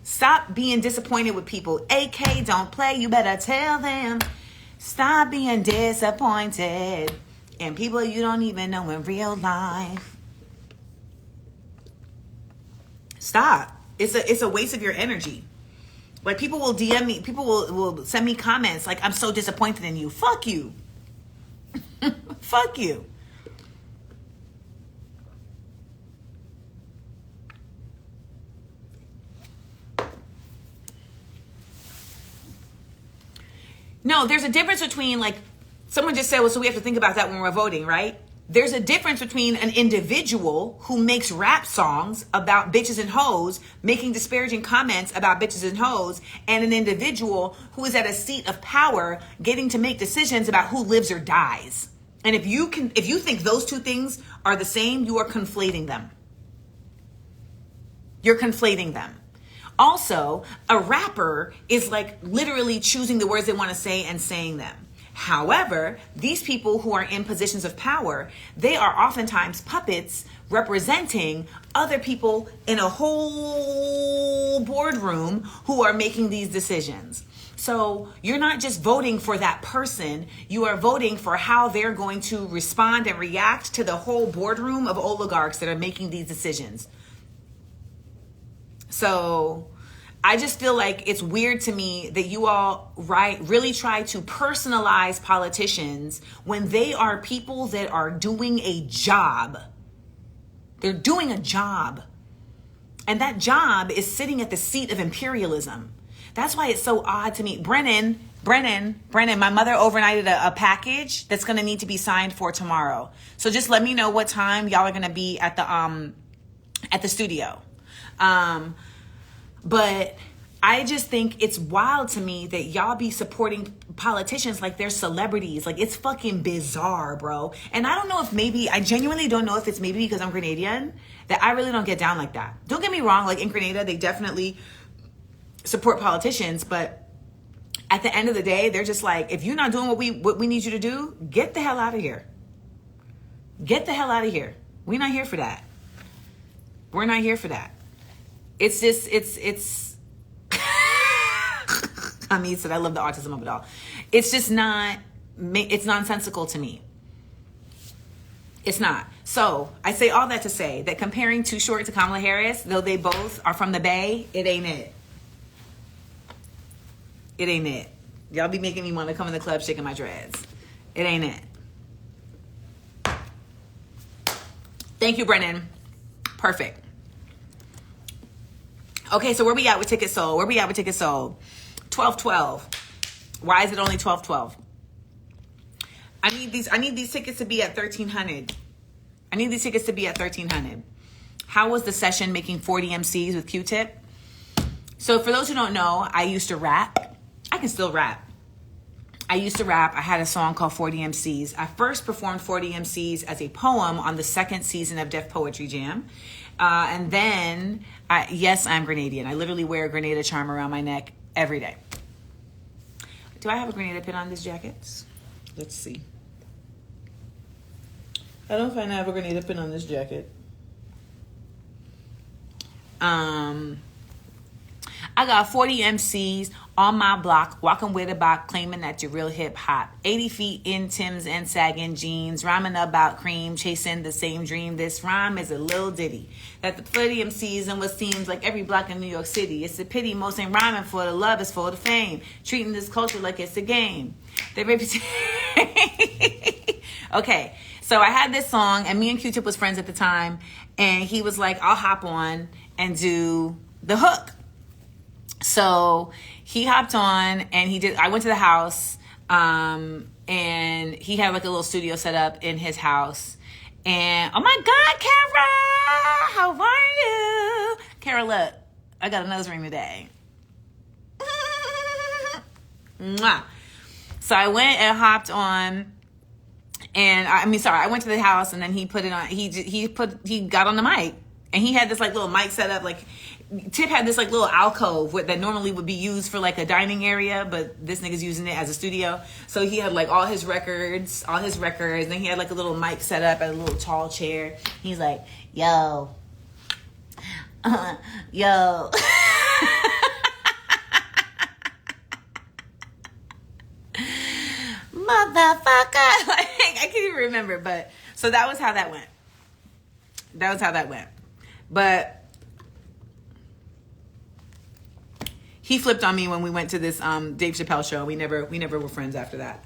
Stop being disappointed with people. AK, don't play. You better tell them. Stop being disappointed in people you don't even know in real life. Stop. It's a waste of your energy. People will DM me. People will send me comments I'm so disappointed in you. Fuck you. Fuck you. No, there's a difference between someone just said, well, so we have to think about that when we're voting, right? There's a difference between an individual who makes rap songs about bitches and hoes, making disparaging comments about bitches and hoes, and an individual who is at a seat of power getting to make decisions about who lives or dies. And if you think those two things are the same, you are conflating them. You're conflating them. Also, a rapper is literally choosing the words they want to say and saying them. However, these people who are in positions of power, they are oftentimes puppets representing other people in a whole boardroom who are making these decisions. So you're not just voting for that person, you are voting for how they're going to respond and react to the whole boardroom of oligarchs that are making these decisions. So I just feel like it's weird to me that you all really try to personalize politicians when they are people that are doing a job. They're doing a job. And that job is sitting at the seat of imperialism. That's why it's so odd to me. Brennan, my mother overnighted a package that's going to need to be signed for tomorrow. So just let me know what time y'all are going to be at the studio. But I just think it's wild to me that y'all be supporting politicians like they're celebrities. Like, it's fucking bizarre, bro. And I don't know if I genuinely don't know if it's maybe because I'm Grenadian that I really don't get down like that. Don't get me wrong. Like, in Grenada, they definitely support politicians, but at the end of the day, they're just like, if you're not doing what we need you to do, get the hell out of here. Get the hell out of here. We're not here for that. We're not here for that. It's just, it's I mean, said I love the autism of it all. It's just not, it's nonsensical to me. It's not. So I say all that to say that comparing Too Short to Kamala Harris, though they both are from the Bay, it ain't it. It ain't it. Y'all be making me want to come in the club shaking my dreads. It ain't it. Thank you, Brennan. Perfect. Okay, so where we at with tickets sold? 12-12. Why is it only 12-12? I need these tickets to be at 1,300. I need these tickets to be at 1,300. How was the session making 40 MCs with Q-Tip? So for those who don't know, I used to rap. I can still rap. I used to rap. I had a song called 40 MCs. I first performed 40 MCs as a poem on the second season of Def Poetry Jam. And then, yes, I'm Grenadian. I literally wear a Grenada charm around my neck every day. Do I have a Grenada pin on this jacket? Let's see. I don't find I have a Grenada pin on this jacket. I got 40 MCs on my block, walking with a bop, claiming that you're real hip hop. 80 feet in Timbs and sagging jeans, rhyming about cream, chasing the same dream. This rhyme is a little ditty that the 40 MCs and what seems like every block in New York City. It's a pity most ain't rhyming for the love, it's for the fame. Treating this culture like it's a game. Their reputation. Okay, so I had this song, and me and Q-Tip was friends at the time, and he was like, I'll hop on and do the hook. So he hopped on and I went to the house, and he had like a little studio set up in his house. And oh my God, Kara, how are you? Kara, look, I got a nose ring today. Mwah. So I went and hopped on, and I went to the house, and then he put it on. He got on the mic, and he had this like little mic set up. Like Tip had this like little alcove that normally would be used for like a dining area, but this nigga's using it as a studio. So he had like all his records. Then he had like a little mic set up at a little tall chair. He's like, yo. Motherfucker. Like, I can't even remember, but so that was how that went. But he flipped on me when we went to this Dave Chappelle show. We never were friends after that.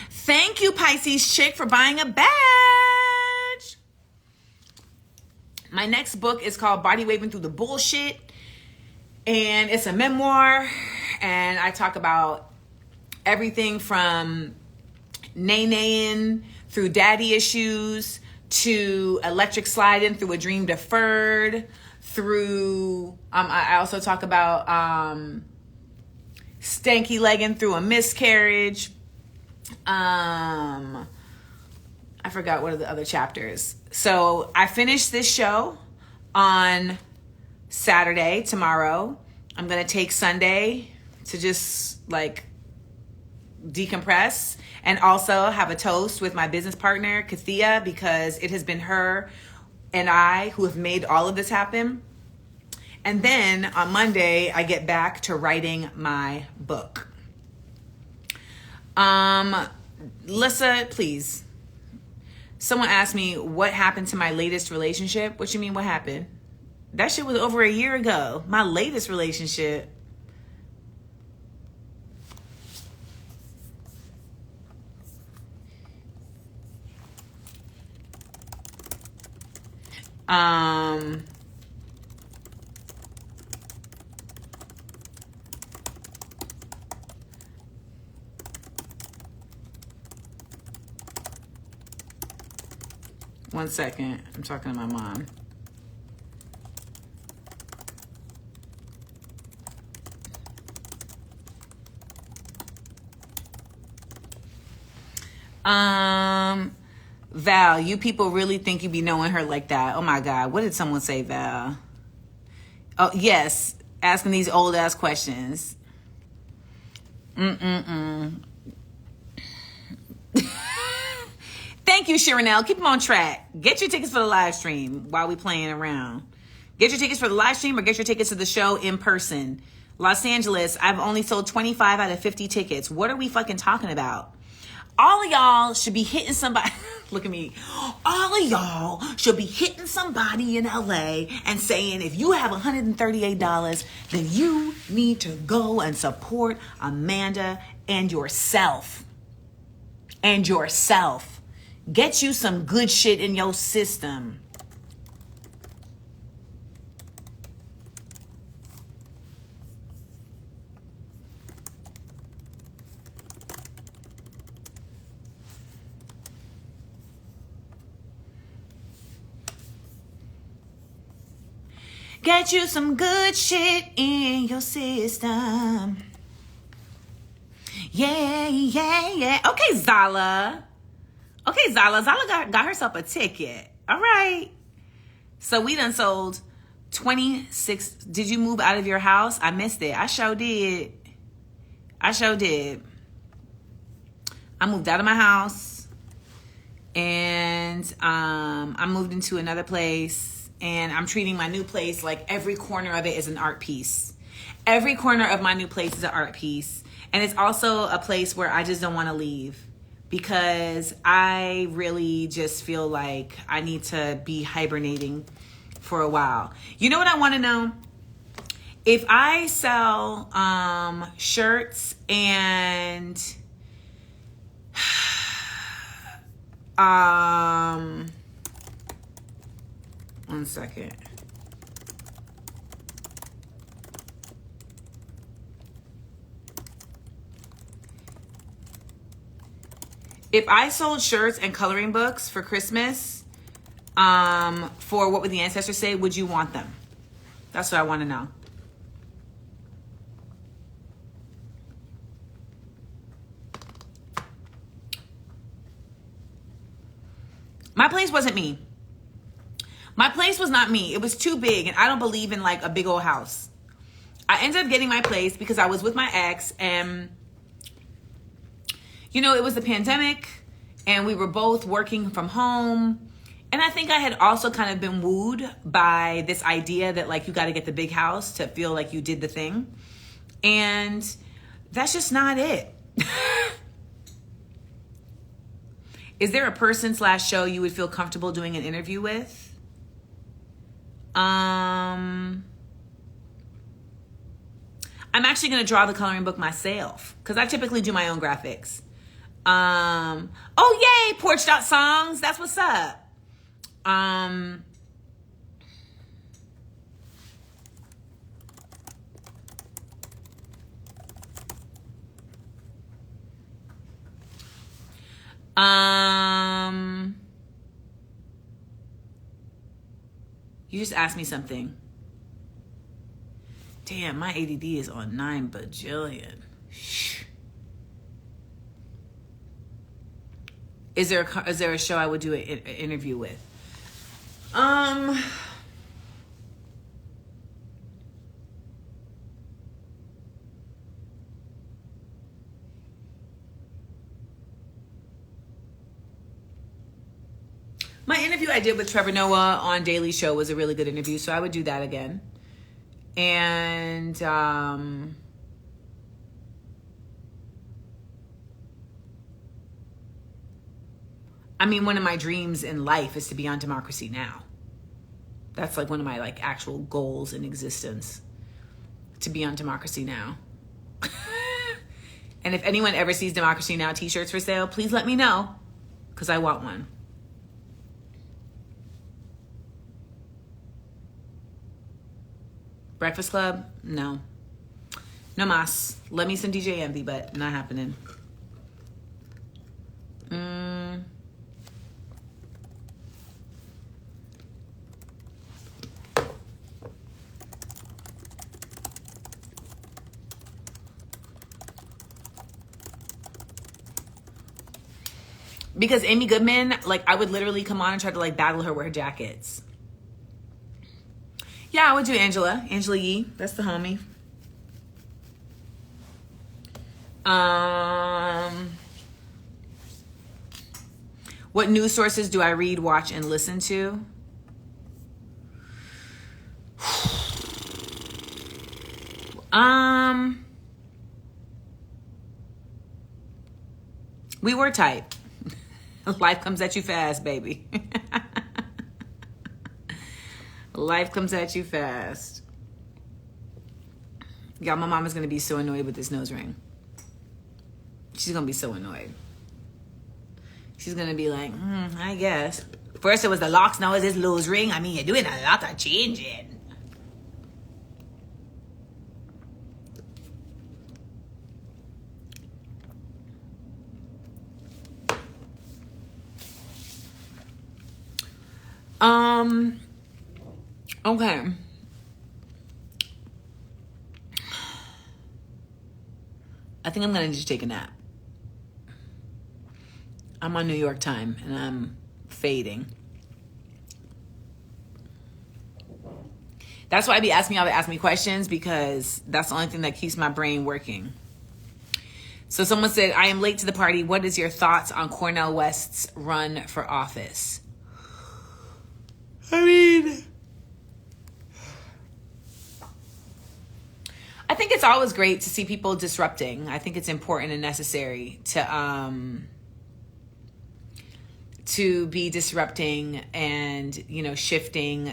Thank you, Pisces chick, for buying a badge. My next book is called Body Waving Through the Bullshit. And it's a memoir. And I talk about everything from nay-naying through daddy issues to electric sliding through a dream deferred, through I also talk about stanky legging through a miscarriage, I forgot what are the other chapters. So I finished this show on Saturday, tomorrow. I'm going to take Sunday to just like decompress and also have a toast with my business partner, Kathia, because it has been her and I who have made all of this happen. And then on Monday, I get back to writing my book. Lissa, please. Someone asked me what happened to my latest relationship. What you mean, what happened? That shit was over a year ago. My latest relationship. One second. I'm talking to my mom. Val, you people really think you be knowing her like that. Oh my God. What did someone say, Val? Oh, yes. Asking these old ass questions. Thank you, Sharonelle. Keep them on track. Get your tickets for the live stream while we playing around. Get your tickets for the live stream or get your tickets to the show in person. Los Angeles, I've only sold 25 out of 50 tickets. What are we fucking talking about? All of y'all should be hitting somebody. Look at me. All of y'all should be hitting somebody in LA and saying, if you have $138, then you need to go and support Amanda and yourself. And yourself. Get you some good shit in your system. Get you some good shit in your system. Yeah. Okay, Zala. Zala got herself a ticket. All right. So we done sold 26. Did you move out of your house? I missed it. I sure did. I moved out of my house and I moved into another place. And I'm treating my new place like every corner of it is an art piece. Every corner of my new place is an art piece. And it's also a place where I just don't want to leave because I really just feel like I need to be hibernating for a while. You know what I want to know? If I sell shirts and one second. If I sold shirts and coloring books for Christmas, for What Would the Ancestors Say, would you want them? That's what I want to know. My place wasn't me. My place was not me. It was too big, and I don't believe in like a big old house. I ended up getting my place because I was with my ex, and you know, it was the pandemic, and we were both working from home. And I think I had also kind of been wooed by this idea that like you got to get the big house to feel like you did the thing. And that's just not it. Is there a person/show you would feel comfortable doing an interview with? I'm actually going to draw the coloring book myself because I typically do my own graphics. Oh, yay, Porch.songs. That's what's up. You just asked me something. Damn, my ADD is on 9 bajillion. Is there a show I would do an interview with? My interview I did with Trevor Noah on Daily Show was a really good interview, so I would do that again. And I mean, one of my dreams in life is to be on Democracy Now! That's like one of my like actual goals in existence, to be on Democracy Now! And if anyone ever sees Democracy Now! T-shirts for sale, please let me know, because I want one. Breakfast Club? No. No mas. Let me some DJ Envy, but not happening. Because Amy Goodman, like, I would literally come on and try to like battle her with her jackets. Yeah, I would do Angela Yee. That's the homie. What news sources do I read, watch, and listen to? We were tight. Life comes at you fast, baby. Life comes at you fast. Y'all, my mama's going to be so annoyed with this nose ring. She's going to be so annoyed. She's going to be like, I guess. First it was the locks, now it's this nose ring. I mean, you're doing a lot of changing. Okay. I think I'm going to just take a nap. I'm on New York time and I'm fading. That's why I be asking y'all to ask me questions, because that's the only thing that keeps my brain working. So someone said, I am late to the party. What is your thoughts on Cornel West's run for office? I mean, I think it's always great to see people disrupting. I think it's important and necessary to be disrupting and, you know, shifting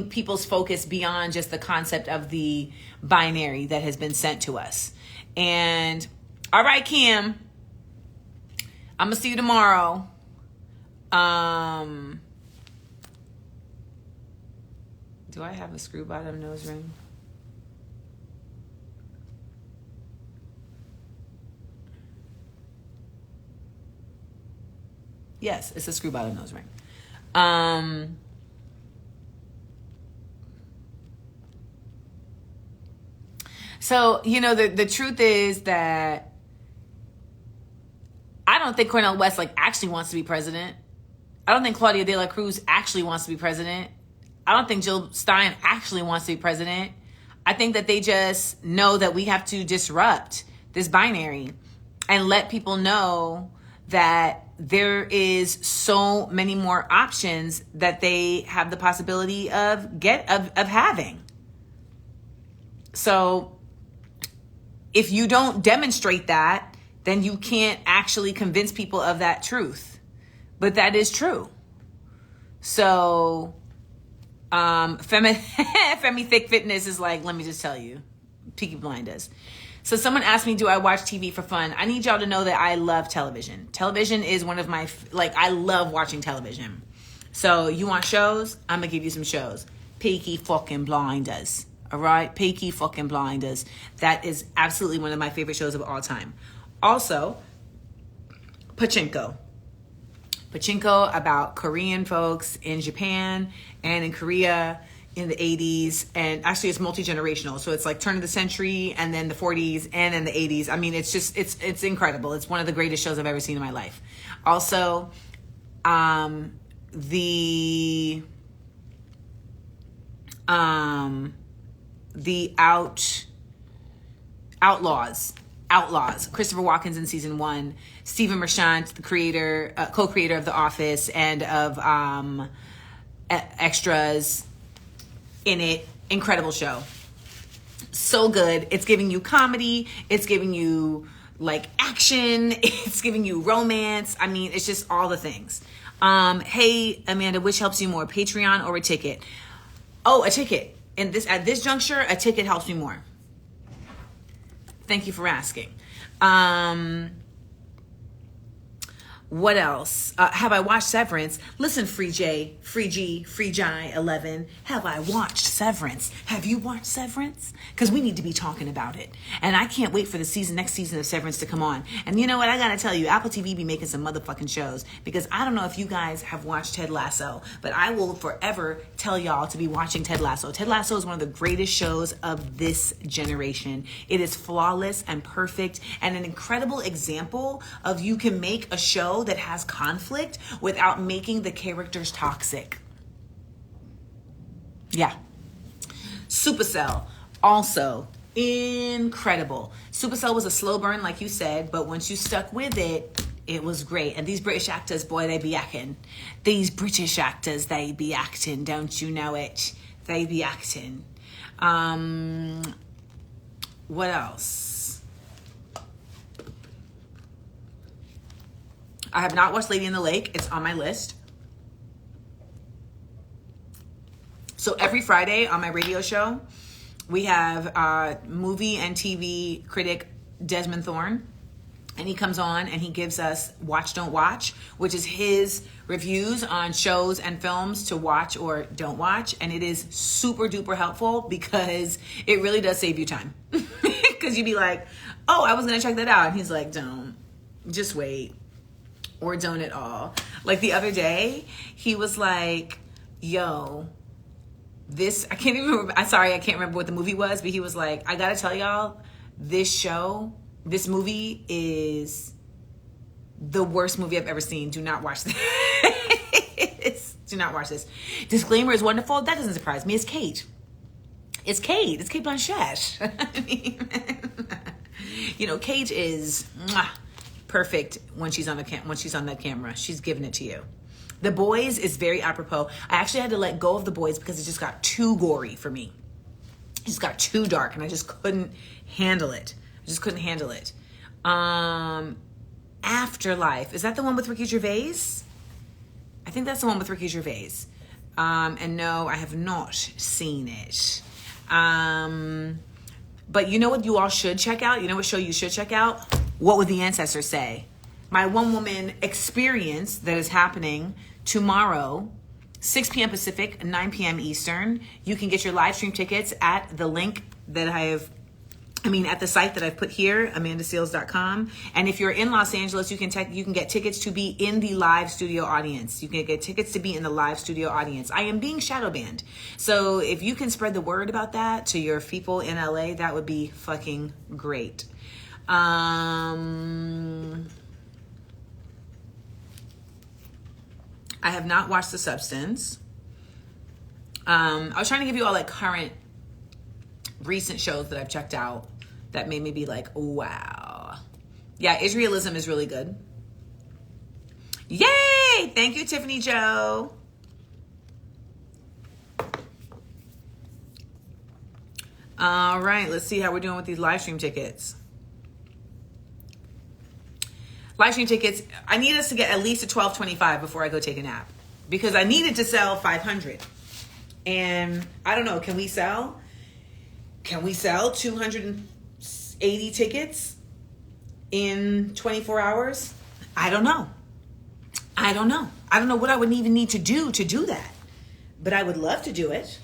people's focus beyond just the concept of the binary that has been sent to us. And all right, Kim, I'm gonna see you tomorrow. Do I have a screw bottom nose ring? Yes, it's a screw bottom nose ring. So, you know, the truth is that I don't think Cornel West like actually wants to be president. I don't think Claudia de la Cruz actually wants to be president. I don't think Jill Stein actually wants to be president. I think that they just know that we have to disrupt this binary and let people know that there is so many more options that they have the possibility of having. So if you don't demonstrate that, then you can't actually convince people of that truth. But that is true. So Femi Thick Fitness is like, let me just tell you, Peaky Blinders. So someone asked me, do I watch TV for fun? I need y'all to know that I love television. Television is one of my, I love watching television. So you want shows? I'm going to give you some shows. Peaky fucking Blinders. All right? Peaky fucking Blinders. That is absolutely one of my favorite shows of all time. Also, Pachinko. Pachinko about Korean folks in Japan and in Korea. in the 80s, and actually it's multi-generational. So it's like turn of the century and then the 40s and then the 80s. I mean, it's just, it's incredible. It's one of the greatest shows I've ever seen in my life. Also, the Outlaws, Christopher Walken's in season 1, Stephen Merchant, the creator, co-creator of The Office and of Extras, in it. Incredible show. So good. It's giving you comedy. It's giving you like action. It's giving you romance. I mean, it's just all the things. Hey, Amanda, which helps you more, Patreon or a ticket? Oh, a ticket. And at this juncture, a ticket helps me more. Thank you for asking. What else? Have I watched Severance? Listen, Free J 11. Have I watched Severance? Have you watched Severance? Because we need to be talking about it. And I can't wait for the next season of Severance to come on. And you know what? I gotta tell you, Apple TV be making some motherfucking shows. Because I don't know if you guys have watched Ted Lasso, but I will forever tell y'all to be watching Ted Lasso. Ted Lasso is one of the greatest shows of this generation. It is flawless and perfect and an incredible example of you can make a show that has conflict without making the characters toxic. Yeah. Supercell, also incredible. Supercell was a slow burn, like you said, but once you stuck with it, it was great. And these British actors, boy, they be acting. These British actors, they be acting, don't you know it? They be acting. What else? I have not watched Lady in the Lake. It's on my list. So every Friday on my radio show, we have movie and TV critic Desmond Thorne. And he comes on and he gives us Watch, Don't Watch, which is his reviews on shows and films to watch or don't watch. And it is super duper helpful because it really does save you time. Because you'd be like, oh, I was going to check that out. And he's like, don't. Just wait. Or don't at all. Like the other day, he was like, yo, this, I can't even remember. I can't remember what the movie was, but he was like, I gotta tell y'all, this movie is the worst movie I've ever seen. Do not watch this. Do not watch this. Disclaimer is wonderful. That doesn't surprise me. It's Kate. It's Kate Blanchett. I mean, you know, Kate is perfect when she's on that camera. She's giving it to you. The Boys is very apropos. I actually had to let go of The Boys because it just got too gory for me. It just got too dark and I just couldn't handle it. Afterlife. Is that the one with Ricky Gervais? I think that's the one with Ricky Gervais. And no, I have not seen it. But you know what you all should check out? You know what show you should check out? What Would the Ancestors Say? My one-woman experience that is happening tomorrow, 6 p.m. Pacific, 9 p.m. Eastern. You can get your live stream tickets at the link that at the site that I've put here, amandaseales.com. And if you're in Los Angeles, you can get tickets to be in the live studio audience. You can get tickets to be in the live studio audience. I am being shadow banned. So if you can spread the word about that to your people in LA, that would be fucking great. I have not watched The Substance. I was trying to give you all like current recent shows that I've checked out that made me be like, wow. Yeah, Israelism is really good. Yay! Thank you, Tiffany Joe. All right, let's see how we're doing with these live stream tickets. Live stream tickets, I need us to get at least a $12.25 before I go take a nap. Because I needed to sell 500. And I don't know, can we sell 280 tickets in 24 hours? I don't know. I don't know what I would even need to do that. But I would love to do it.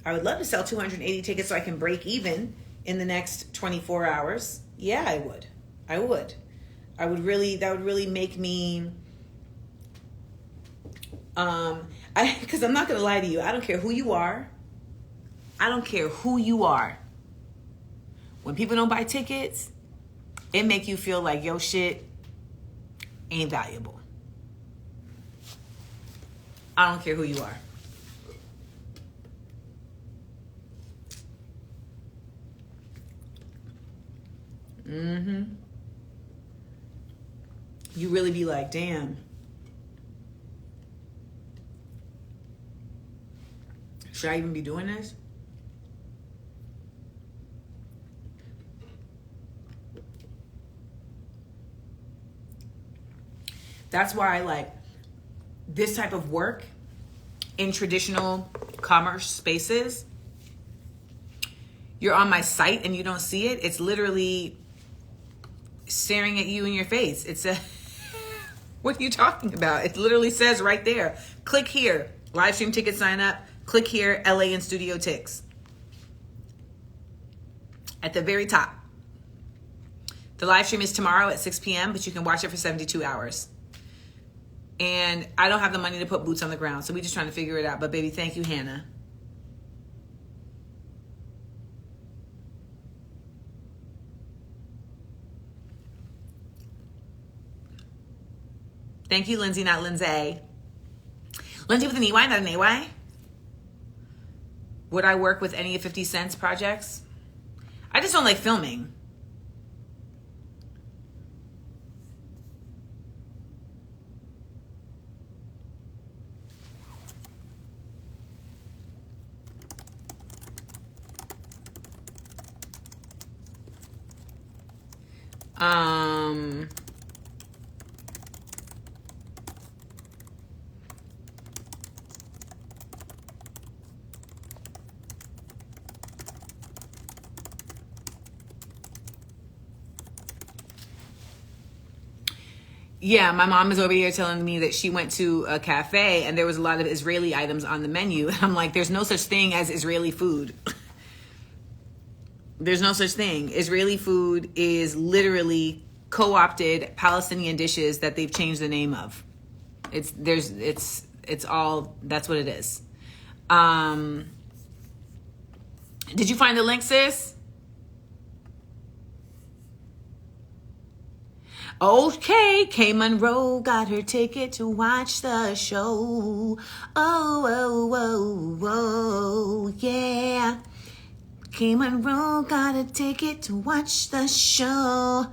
I would love to sell 280 tickets so I can break even in the next 24 hours. Yeah, I would. That would really make me, because I'm not going to lie to you. I don't care who you are. I don't care who you are. When people don't buy tickets, it make you feel like your shit ain't valuable. I don't care who you are. You really be like, damn. Should I even be doing this? That's why I like this type of work in traditional commerce spaces. You're on my site and you don't see it. It's literally staring at you in your face. It's a, what are you talking about? It literally says right there, click here, live stream ticket sign up, click here, LA and Studio Tix. At the very top. The live stream is tomorrow at 6 p.m., but you can watch it for 72 hours. And I don't have the money to put boots on the ground, so we're just trying to figure it out. But baby, thank you, Hannah. Thank you, Lindsay, not Lindsay. Lindsay with an EY, not an AY. Would I work with any of 50 Cent's projects? I just don't like filming. Yeah, my mom is over here telling me that she went to a cafe and there was a lot of Israeli items on the menu. And I'm like, there's no such thing as Israeli food. There's no such thing. Israeli food is literally co-opted Palestinian dishes that they've changed the name of. It's all, that's what it is. Did you find the link, sis? Okay, Kay Monroe got her ticket to watch the show. Oh, yeah. Kay Monroe got a ticket to watch the show.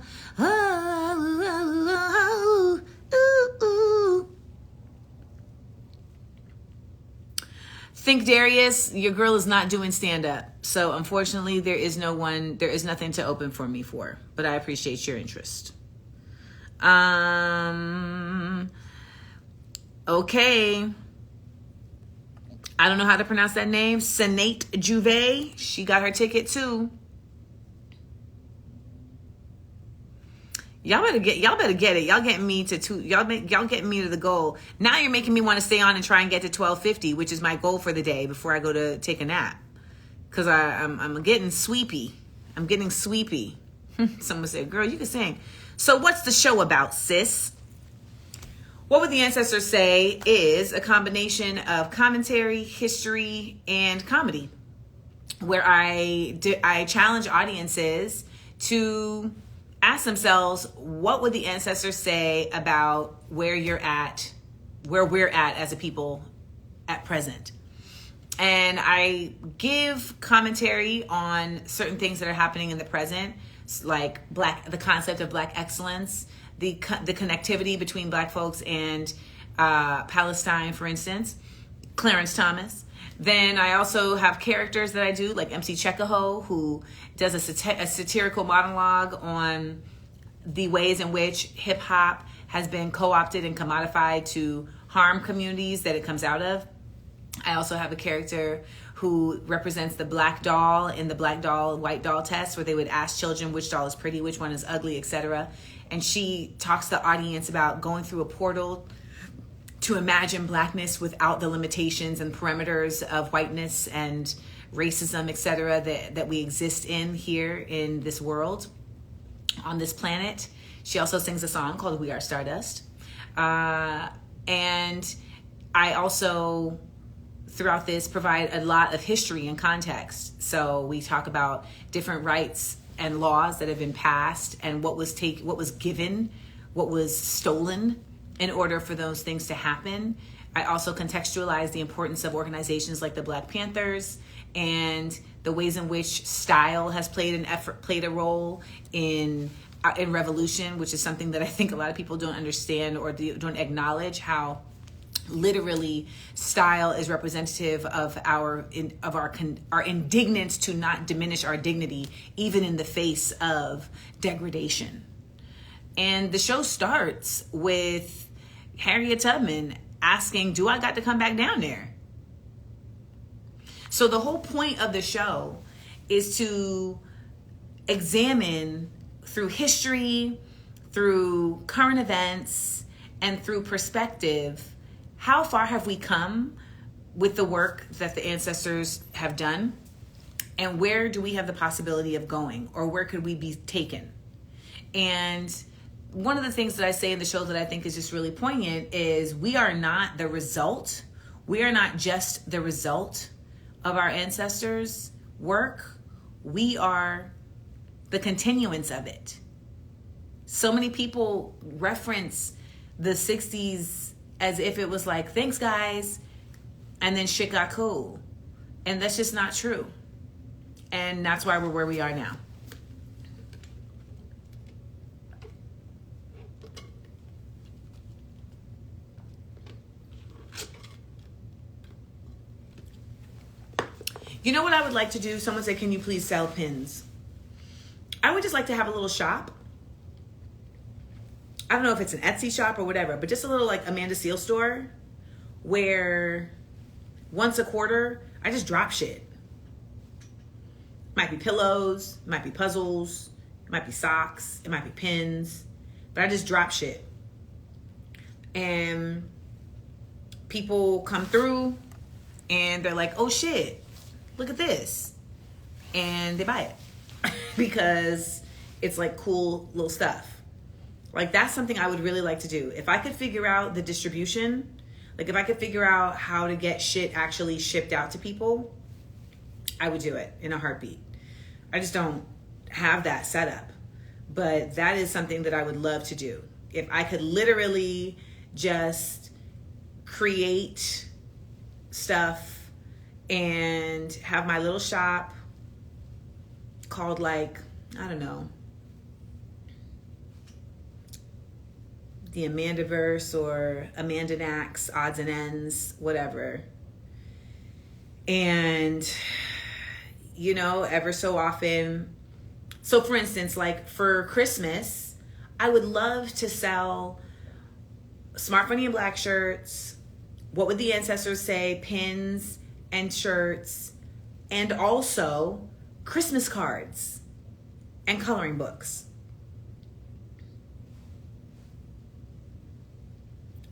Think Darius, your girl is not doing stand-up. So unfortunately, there is nothing to open for me for. But I appreciate your interest. Okay. I don't know how to pronounce that name. Senate Juve. She got her ticket too. Y'all better get it. Y'all getting me to y'all getting me to the goal. Now you're making me want to stay on and try and get to 12:50, which is my goal for the day before I go to take a nap. Cause I'm getting sweepy. I'm getting sweepy. Someone said, "Girl, you can sing." So what's the show about, sis? What Would the Ancestors Say is a combination of commentary, history, and comedy, where I challenge audiences to ask themselves, what would the ancestors say about where we're at as a people at present? And I give commentary on certain things that are happening in the present, like the concept of Black excellence, the connectivity between Black folks and Palestine, for instance, Clarence Thomas. Then I also have characters that I do, like MC Chekaho, who does a satirical monologue on the ways in which hip hop has been co-opted and commodified to harm communities that it comes out of. I also have a character who represents the Black doll in the Black doll, white doll test, where they would ask children which doll is pretty, which one is ugly, etc. And she talks to the audience about going through a portal to imagine Blackness without the limitations and parameters of whiteness and racism, etc., that we exist in here in this world, on this planet. She also sings a song called We Are Stardust. And I also throughout this provide a lot of history and context. So we talk about different rights and laws that have been passed and what was given, what was stolen in order for those things to happen. I also contextualize the importance of organizations like the Black Panthers and the ways in which style has played a role in revolution, which is something that I think a lot of people don't understand or don't acknowledge, how literally style is representative of our indignance to not diminish our dignity, even in the face of degradation. And the show starts with Harriet Tubman asking, do I got to come back down there? So the whole point of the show is to examine through history, through current events, and through perspective, how far have we come with the work that the ancestors have done, and where do we have the possibility of going, or where could we be taken? And one of the things that I say in the show that I think is just really poignant is we are not the result. We are not just the result of our ancestors' work. We are the continuance of it. So many people reference the 60s as if it was like, thanks guys, and then shit got cool. And that's just not true. And that's why we're where we are now. You know what I would like to do? Someone said, can you please sell pins? I would just like to have a little shop. I don't know if it's an Etsy shop or whatever, but just a little like amandaseales store where once a quarter, I just drop shit. Might be pillows, it might be puzzles, it might be socks, it might be pins, but I just drop shit. And people come through and they're like, oh shit, look at this. And they buy it because it's like cool little stuff. Like that's something I would really like to do. If I could figure out the distribution, like if I could figure out how to get shit actually shipped out to people, I would do it in a heartbeat. I just don't have that set up. But that is something that I would love to do. If I could literally just create stuff and have my little shop called like, I don't know, the Amandaverse or Amandanax, odds and ends, whatever. And, you know, ever so often, so for instance, like for Christmas, I would love to sell Smart Funny and Black shirts, What Would the Ancestors Say, pins and shirts, and also Christmas cards and coloring books.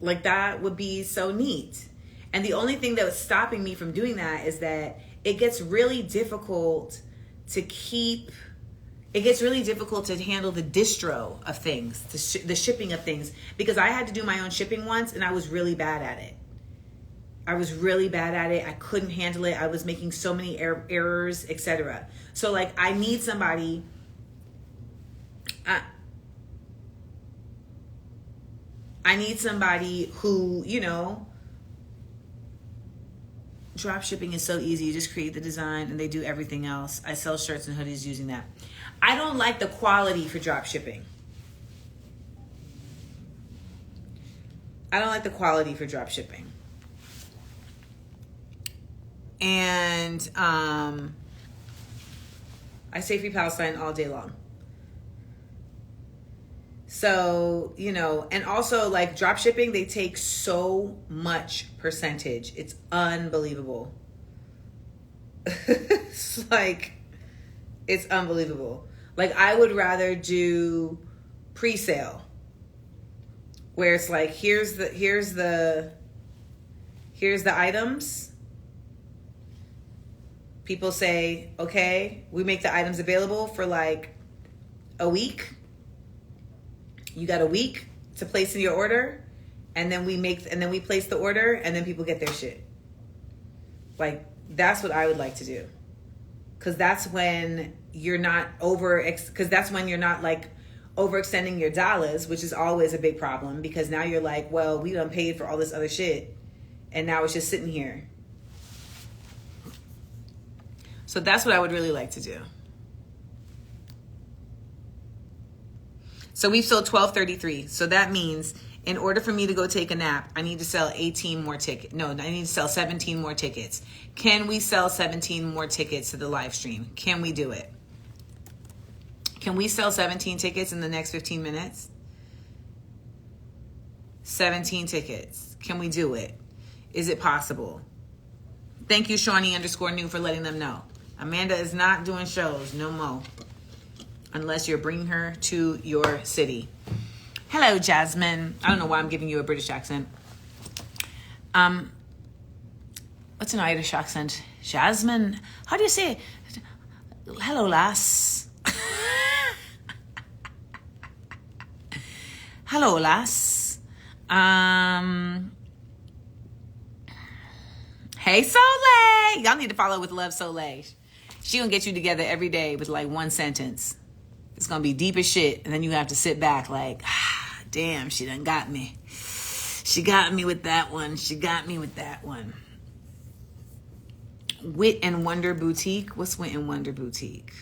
Like that would be so neat. And the only thing that was stopping me from doing that is that it gets really difficult to handle the distro of things, the shipping of things, because I had to do my own shipping once and I was really bad at it. I couldn't handle it. I was making so many errors, etc. So like I need somebody, I need somebody who, you know, drop shipping is so easy. You just create the design and they do everything else. I sell shirts and hoodies using that. I don't like the quality for drop shipping. And I say Free Palestine all day long. So, you know, and also like drop shipping, they take so much percentage. It's unbelievable. It's unbelievable. Like I would rather do pre-sale where it's like, here's the items. People say, okay, we make the items available for like a week. You got a week to place in your order, and then we place the order, and then people get their shit. Like, that's what I would like to do. Because that's when you're not like overextending your dollars, which is always a big problem, because now you're like, well, we done paid for all this other shit and now it's just sitting here. So that's what I would really like to do. So we've sold 1233. So that means in order for me to go take a nap, I need to sell 18 more tickets. No, I need to sell 17 more tickets. Can we sell 17 more tickets to the live stream? Can we do it? Can we sell 17 tickets in the next 15 minutes? 17 tickets. Can we do it? Is it possible? Thank you, Shawnee_new, for letting them know. Amanda is not doing shows no more unless you're bringing her to your city. Hello, Jasmine. I don't know why I'm giving you a British accent. What's an Irish accent? Jasmine. How do you say it? Hello, lass. Hello, lass. Hey, Soleil. Y'all need to follow with Love Soleil. She gonna get you together every day with like one sentence. It's gonna be deep as shit, and then you have to sit back like, damn, she done got me. She got me with that one. She got me with that one. Wit and Wonder Boutique. What's Wit and Wonder Boutique?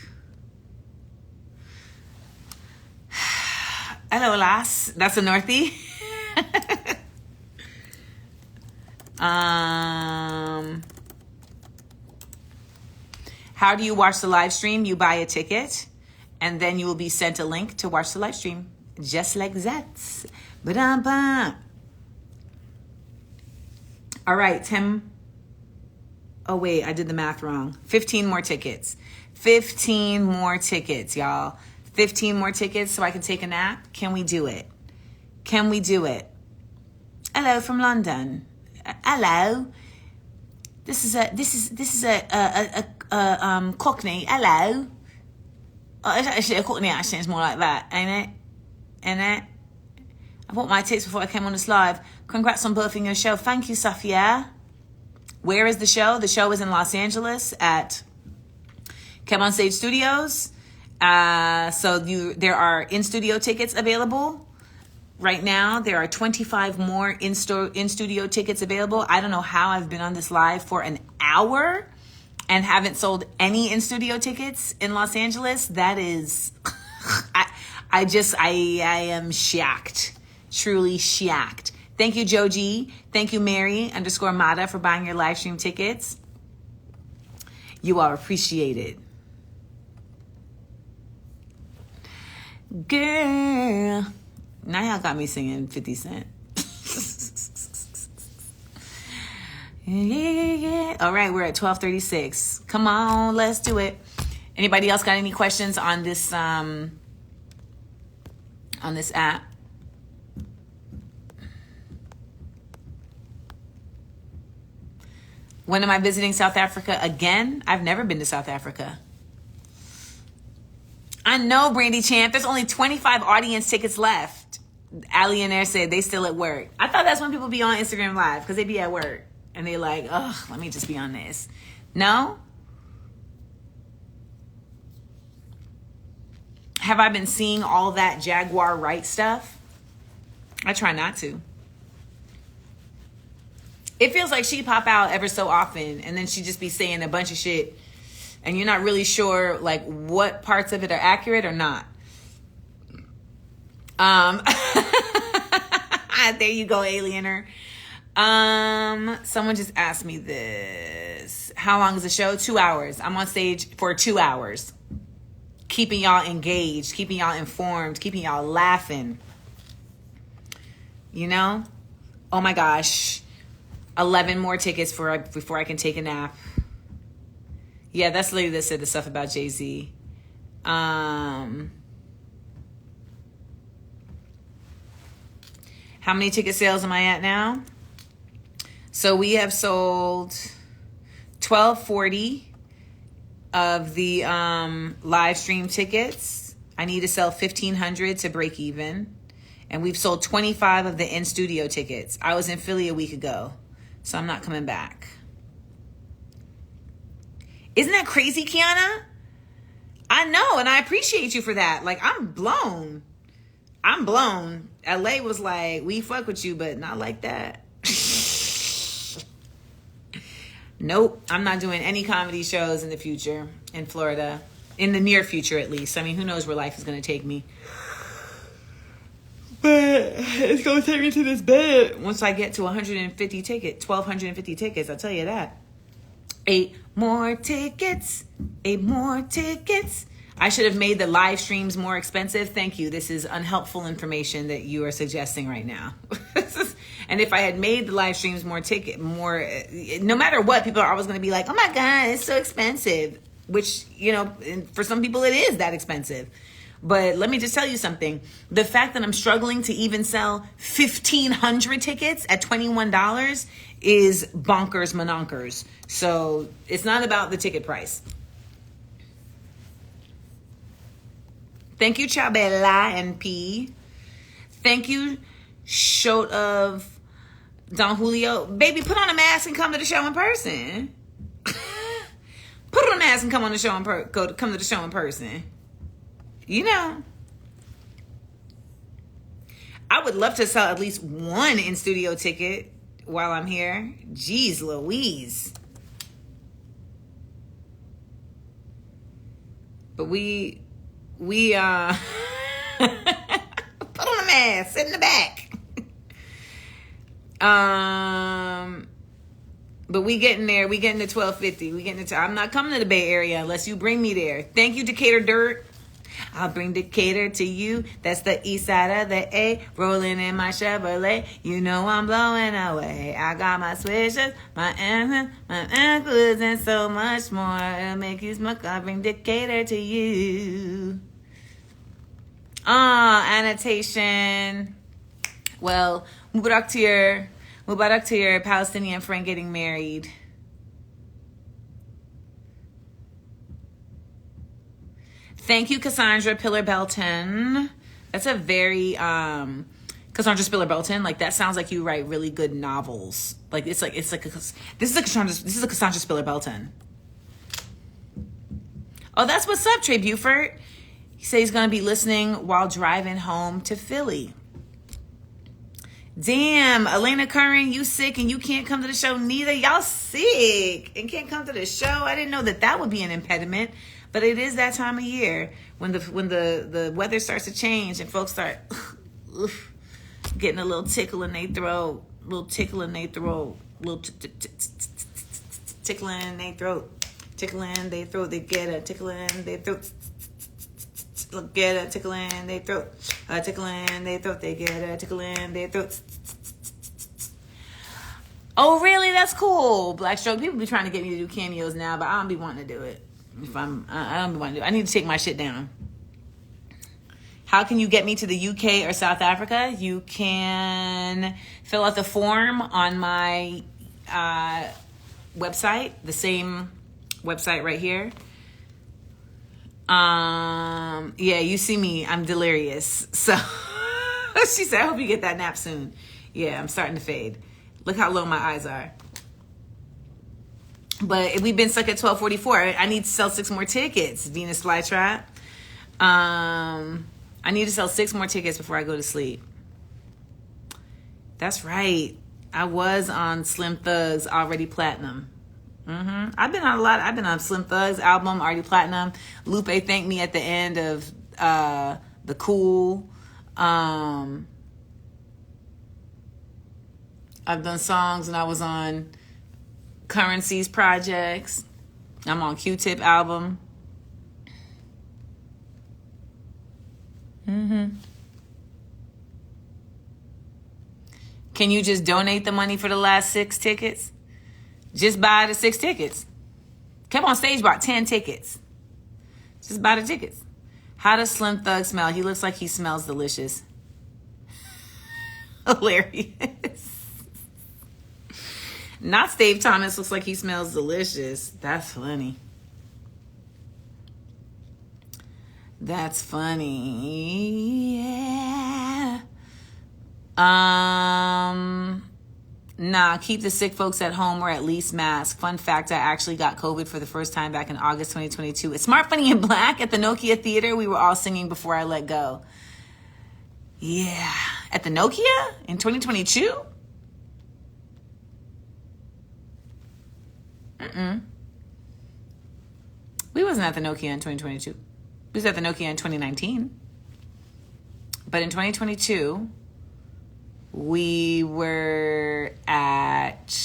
Hello, lass. That's a Northie. How do you watch the live stream? You buy a ticket, and then you will be sent a link to watch the live stream. Just like that. Ba-dum-bum. All right, Tim. Oh, wait, I did the math wrong. 15 more tickets. 15 more tickets, y'all. 15 more tickets so I can take a nap. Can we do it? Can we do it? Hello from London. Hello. This is a Cockney. Hello. Oh, it's actually a Cockney accent. It's more like that, ain't it? Ain't it? I bought my tickets before I came on this live. Congrats on birthing your show. Thank you, Safia. Where is the show? The show is in Los Angeles at Come On Stage Studios. There are in-studio tickets available right now. There are 25 more in-studio tickets available. I don't know how I've been on this live for an hour and haven't sold any in-studio tickets in Los Angeles. That is, I am shocked, truly shocked. Thank you, Joji. Thank you, Mary_Mata, for buying your live stream tickets. You are appreciated. Girl. Now y'all got me singing 50 Cent. Yeah. All right, we're at 12:36. Come on, let's do it. Anybody else got any questions on this app? When am I visiting South Africa again? I've never been to South Africa. I know, Brandy Champ. There's only 25 audience tickets left. Ali and Air said they still at work. I thought that's when people be on Instagram Live, because they be at work. And they like, ugh, let me just be on this. No? Have I been seeing all that Jaguar Wright stuff? I try not to. It feels like she pop out ever so often, and then she just be saying a bunch of shit, and you're not really sure like what parts of it are accurate or not. There you go, Aliener. Someone just asked me this. How long is the show? 2 hours. I'm on stage for 2 hours. Keeping y'all engaged, keeping y'all informed, keeping y'all laughing. You know? Oh my gosh. 11 more tickets before I can take a nap. Yeah, that's the lady that said the stuff about Jay-Z. How many ticket sales am I at now? So we have sold 1,240 of the live stream tickets. I need to sell 1,500 to break even. And we've sold 25 of the in-studio tickets. I was in Philly a week ago, so I'm not coming back. Isn't that crazy, Kiana? I know, and I appreciate you for that. Like, I'm blown. LA was like, we fuck with you, but not like that. Nope, I'm not doing any comedy shows in the future in Florida. In the near future, at least. I mean, who knows where life is going to take me. But it's going to take me to this bed once I get to 150 tickets, 1,250 tickets, I'll tell you that. 8 more tickets. I should have made the live streams more expensive. Thank you. This is unhelpful information that you are suggesting right now. And if I had made the live streams more, no matter what, people are always going to be like, oh my God, it's so expensive. Which, you know, for some people it is that expensive. But let me just tell you something. The fact that I'm struggling to even sell 1,500 tickets at $21 is bonkers mononkers. So it's not about the ticket price. Thank you, Chabela and P. Thank you, Shot of Don Julio. Baby, put on a mask and come to the show in person. Put on a mask and come to the show in person. You know. I would love to sell at least one in-studio ticket while I'm here. Jeez Louise. But we put on a mask, sit in the back. But we getting there. We getting to 1250. I'm not coming to the Bay Area unless you bring me there. Thank you, Decatur Dirt. I'll bring Decatur to you. That's the east side of the A. Rolling in my Chevrolet. You know I'm blowing away. I got my swishers, my anthems, my ankles, and so much more. It'll make you smoke. I'll bring Decatur to you. Annotation. Well, Mubarak to your Palestinian friend getting married. Thank you, Cassandra Pillar Belton. That's a very Cassandra Spiller Belton. Like, that sounds like you write really good novels. This is a Cassandra Spiller Belton. Oh, that's what's up, Trey Buford. He said he's gonna be listening while driving home to Philly. Damn, Elena Curran, you sick and you can't come to the show neither. Y'all sick and can't come to the show. I didn't know that would be an impediment. But it is that time of year when the weather starts to change and folks start getting a little tickle in their throat, tickling in their throat. They get a tickle in their throat. Get a tickle in their throat. A tickle in their throat. They get a tickle in their throat. Oh, really? That's cool. Blackstroke. People be trying to get me to do cameos now, but I don't be wanting to do it. I need to take my shit down. How can you get me to the UK or South Africa? You can fill out the form on my website, the same website right here. Yeah, you see me, I'm delirious. So she said, I hope you get that nap soon. Yeah, I'm starting to fade. Look how low my eyes are. But we've been stuck at 1244. I need to sell 6 more tickets, Venus Flytrap. I need to sell 6 more tickets before I go to sleep. That's right. I was on Slim Thug's Already Platinum. I've been on a lot. I've been on Slim Thug's album, Already Platinum. Lupe thanked me at the end of The Cool. I've done songs and I was on Currency's projects. I'm on Q-Tip album. Can you just donate the money for the last 6 tickets? Just buy the 6 tickets. Come on stage, bought 10 tickets. Just buy the tickets. How does Slim Thug smell? He looks like he smells delicious. Hilarious. Not Stave Thomas looks like he smells delicious. That's funny. That's funny. Yeah. Nah, keep the sick folks at home or at least mask. Fun fact, I actually got COVID for the first time back in August 2022. It's Smart, Funny, and Black at the Nokia Theater. We were all singing Before I Let Go. Yeah. At the Nokia in 2022? We wasn't at the Nokia in 2022. We was at the Nokia in 2019. But in 2022, we were at...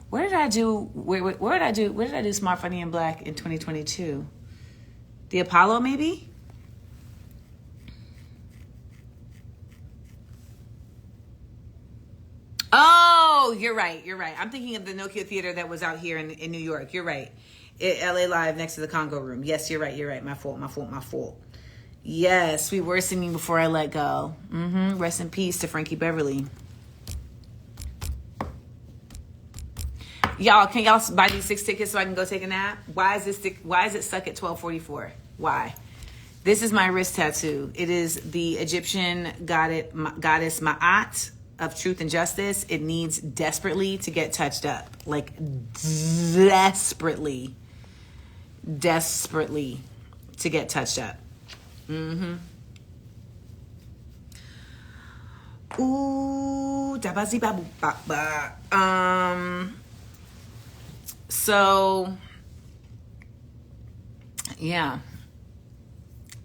Where did I do Smart, Funny, and Black in 2022? The Apollo, maybe? Oh, you're right. I'm thinking of the Nokia Theater that was out here in New York. You're right. LA Live next to the Congo Room. Yes, you're right. My fault. Yes, we were singing Before I Let Go. Rest in peace to Frankie Beverly. Y'all, can y'all buy these 6 tickets so I can go take a nap? Why is it stuck at 12:44? Why? This is my wrist tattoo. It is the Egyptian goddess Ma'at of truth and justice. It needs desperately to get touched up. Like desperately to get touched up. Ooh, dabazi babu baba. So yeah.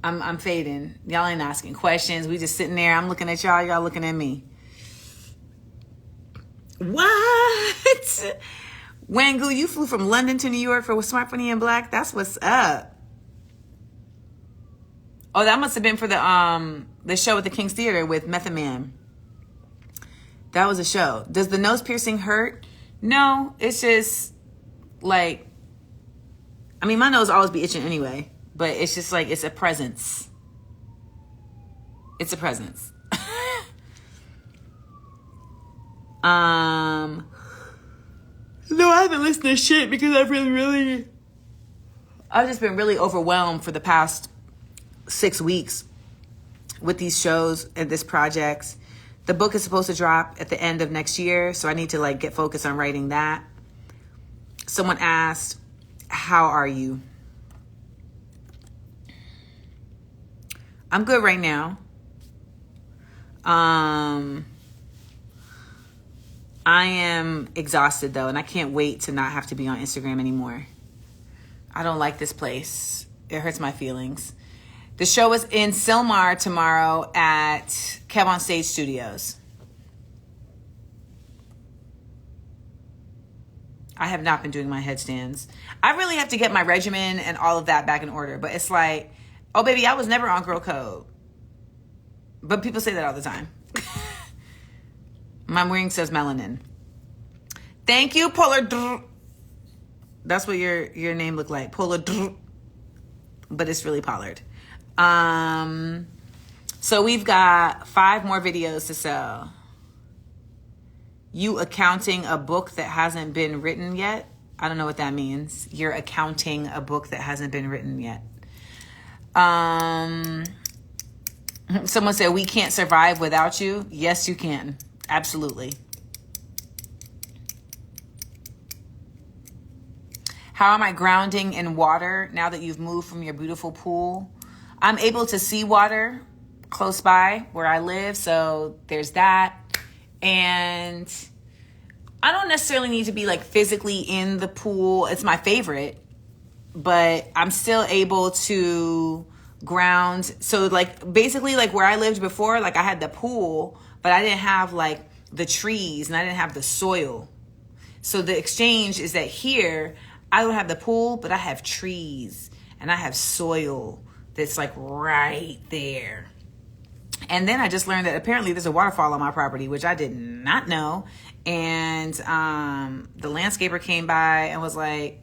I'm fading. Y'all ain't asking questions. We just sitting there. I'm looking at y'all. Y'all looking at me. What? Wangu, you flew from London to New York for Smart, Funny, and Black? That's what's up. Oh, that must have been for the show at the King's Theater with Method Man. That was a show. Does the nose piercing hurt? No, it's just like, I mean, my nose always be itching anyway, but it's just like, it's a presence. It's a presence. No, I haven't listened to shit because I've just been really overwhelmed for the past 6 weeks with these shows and this project. The book is supposed to drop at the end of next year, so I need to like get focused on writing that. Someone asked, how are you? I'm good right now. I am exhausted though, and I can't wait to not have to be on Instagram anymore. I don't like this place. It hurts my feelings. The show is in Sylmar tomorrow at Kev on Stage Studios. I have not been doing my headstands. I really have to get my regimen and all of that back in order. But it's like, oh baby, I was never on Girl Code. But people say that all the time. My ring says melanin. Thank you, Polar. That's what your name looked like, Polar. But it's really Pollard. So we've got 5 more videos to sell. You accounting a book that hasn't been written yet? I don't know what that means. You're accounting a book that hasn't been written yet. Someone said, we can't survive without you. Yes, you can. Absolutely. How am I grounding in water now that you've moved from your beautiful pool? I'm able to see water close by where I live, so there's that. And I don't necessarily need to be like physically in the pool. It's my favorite, but I'm still able to ground. So like basically like where I lived before, like I had the pool, but I didn't have like the trees and I didn't have the soil. So the exchange is that here I don't have the pool, but I have trees and I have soil that's like right there. And then I just learned that apparently there's a waterfall on my property, which I did not know. And the landscaper came by and was like,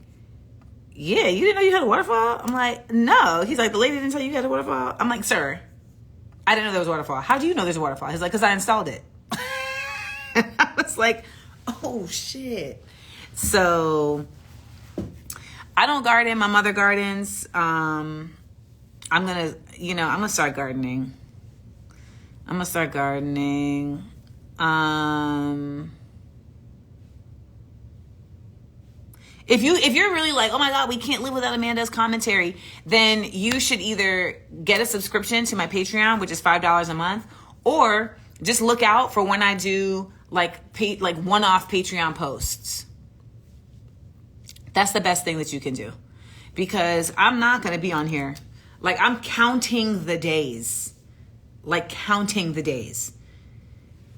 yeah, you didn't know you had a waterfall? I'm like, no. He's like, the lady didn't tell you you had a waterfall? I'm like, sir, I didn't know there was a waterfall. How do you know there's a waterfall? He's like, because I installed it. And I was like, oh, shit. So I don't garden. My mother gardens. I'm going to start gardening. If you're really like, oh my God, we can't live without Amanda's commentary, then you should either get a subscription to my Patreon, which is $5 a month, or just look out for when I do like one-off Patreon posts. That's the best thing that you can do, because I'm not going to be on here. Like, I'm counting the days.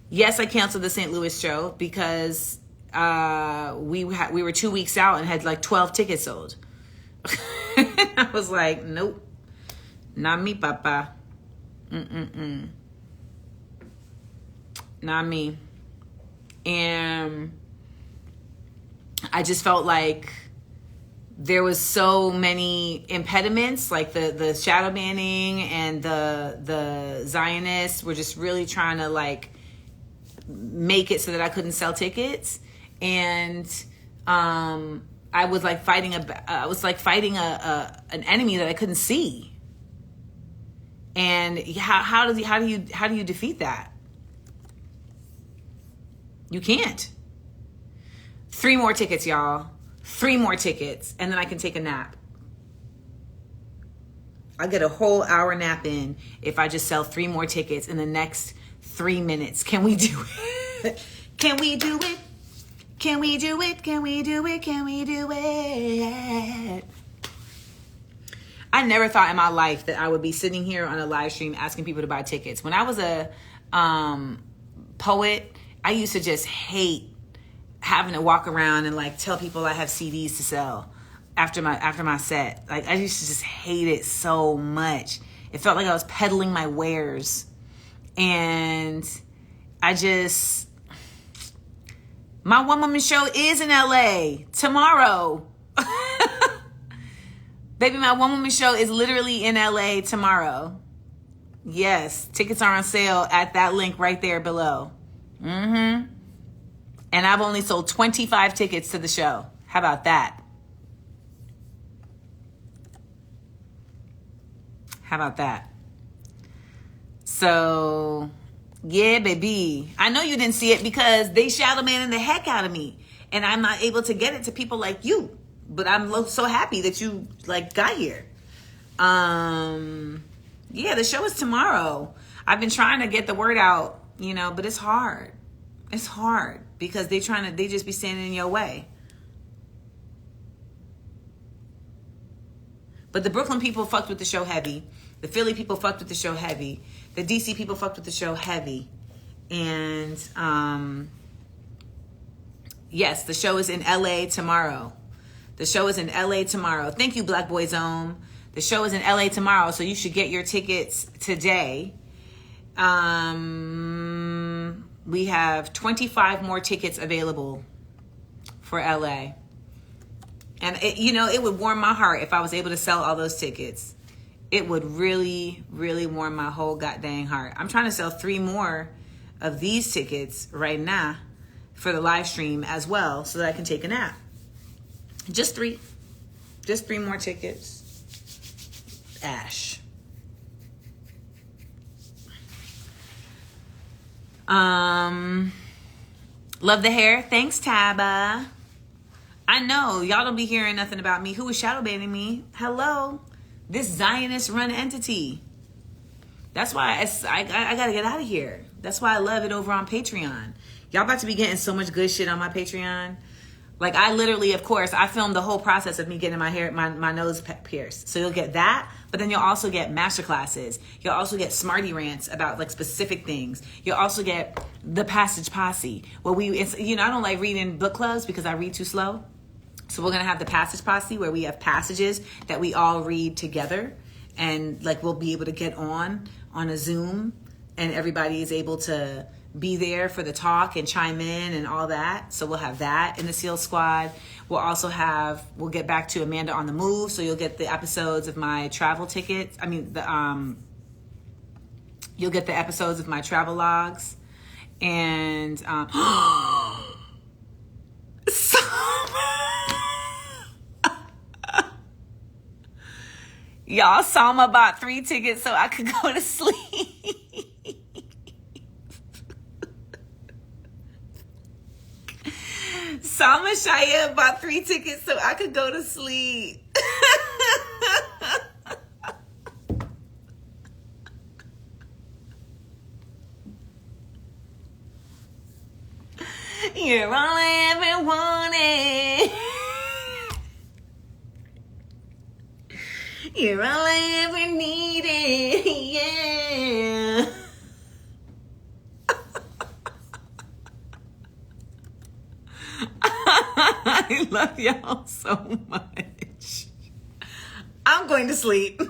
Yes, I canceled the St. Louis show because we were 2 weeks out and had like 12 tickets sold. I was like, nope, not me, papa. Not me. And I just felt like there was so many impediments, like the shadow banning and the Zionists were just really trying to like make it so that I couldn't sell tickets. And I was like fighting an enemy that I couldn't see. And how do you defeat that? You can't. 3 more tickets, y'all. 3 more tickets, and then I can take a nap. I'll get a whole hour nap in if I just sell 3 more tickets in the next 3 minutes. Can we do it? Can we do it? Can we do it? Can we do it? Can we do it? I never thought in my life that I would be sitting here on a live stream asking people to buy tickets. When I was a poet, I used to just hate having to walk around and like tell people I have CDs to sell after my set. Like, I used to just hate it so much. It felt like I was peddling my wares. And my one-woman show is in LA tomorrow. Baby, my one-woman show is literally in LA tomorrow. Yes, tickets are on sale at that link right there below. And I've only sold 25 tickets to the show. How about that? How about that? So, yeah, baby. I know you didn't see it because they shadow banned the heck out of me. And I'm not able to get it to people like you. But I'm so happy that you like got here. Yeah, the show is tomorrow. I've been trying to get the word out, but it's hard. It's hard because they just be standing in your way. But the Brooklyn people fucked with the show heavy. The Philly people fucked with the show heavy. The DC people fucked with the show heavy. And yes, the show is in LA tomorrow. The show is in LA tomorrow. Thank you, Black Boy Zone. The show is in LA tomorrow, so you should get your tickets today. We have 25 more tickets available for LA. And it would warm my heart if I was able to sell all those tickets. It would really, really warm my whole goddamn heart. I'm trying to sell 3 more of these tickets right now for the live stream as well so that I can take a nap. Just 3. Just 3 more tickets. Ash. Love the hair. Thanks, Taba. I know y'all don't be hearing nothing about me. Who is shadow banning me? Hello, this Zionist run entity. That's why I gotta get out of here. That's why I love it over on Patreon. Y'all about to be getting so much good shit on my Patreon. Like, I literally, of course, I filmed the whole process of me getting my nose pierced. So you'll get that, but then you'll also get masterclasses. You'll also get smarty rants about like specific things. You'll also get the Passage Posse, where I don't like reading book clubs because I read too slow. So we're gonna have the Passage Posse, where we have passages that we all read together, and like we'll be able to get on a Zoom, and everybody is able to be there for the talk and chime in and all that. So we'll have that in the SEAL Squad. We'll get back to Amanda on the Move. So you'll get the episodes of my travel tickets. You'll get the episodes of my travel logs. And, y'all, Salma bought 3 tickets so I could go to sleep. Salma Shaya bought 3 tickets so I could go to sleep. You're all I ever wanted. You're all I ever needed. Yeah. I love y'all so much. I'm going to sleep.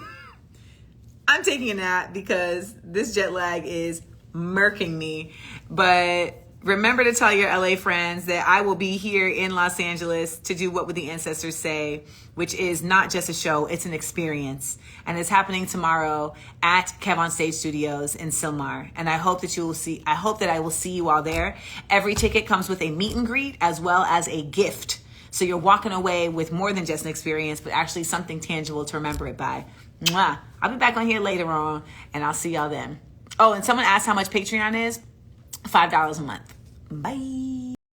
I'm taking a nap because this jet lag is murking me. But remember to tell your LA friends that I will be here in Los Angeles to do What Would the Ancestors Say, which is not just a show, it's an experience. And it's happening tomorrow at Kev on Stage Studios in Sylmar. And I hope that I will see you all there. Every ticket comes with a meet and greet as well as a gift. So you're walking away with more than just an experience, but actually something tangible to remember it by. Mwah. I'll be back on here later on, and I'll see y'all then. Oh, and someone asked how much Patreon is. $5 a month. Bye.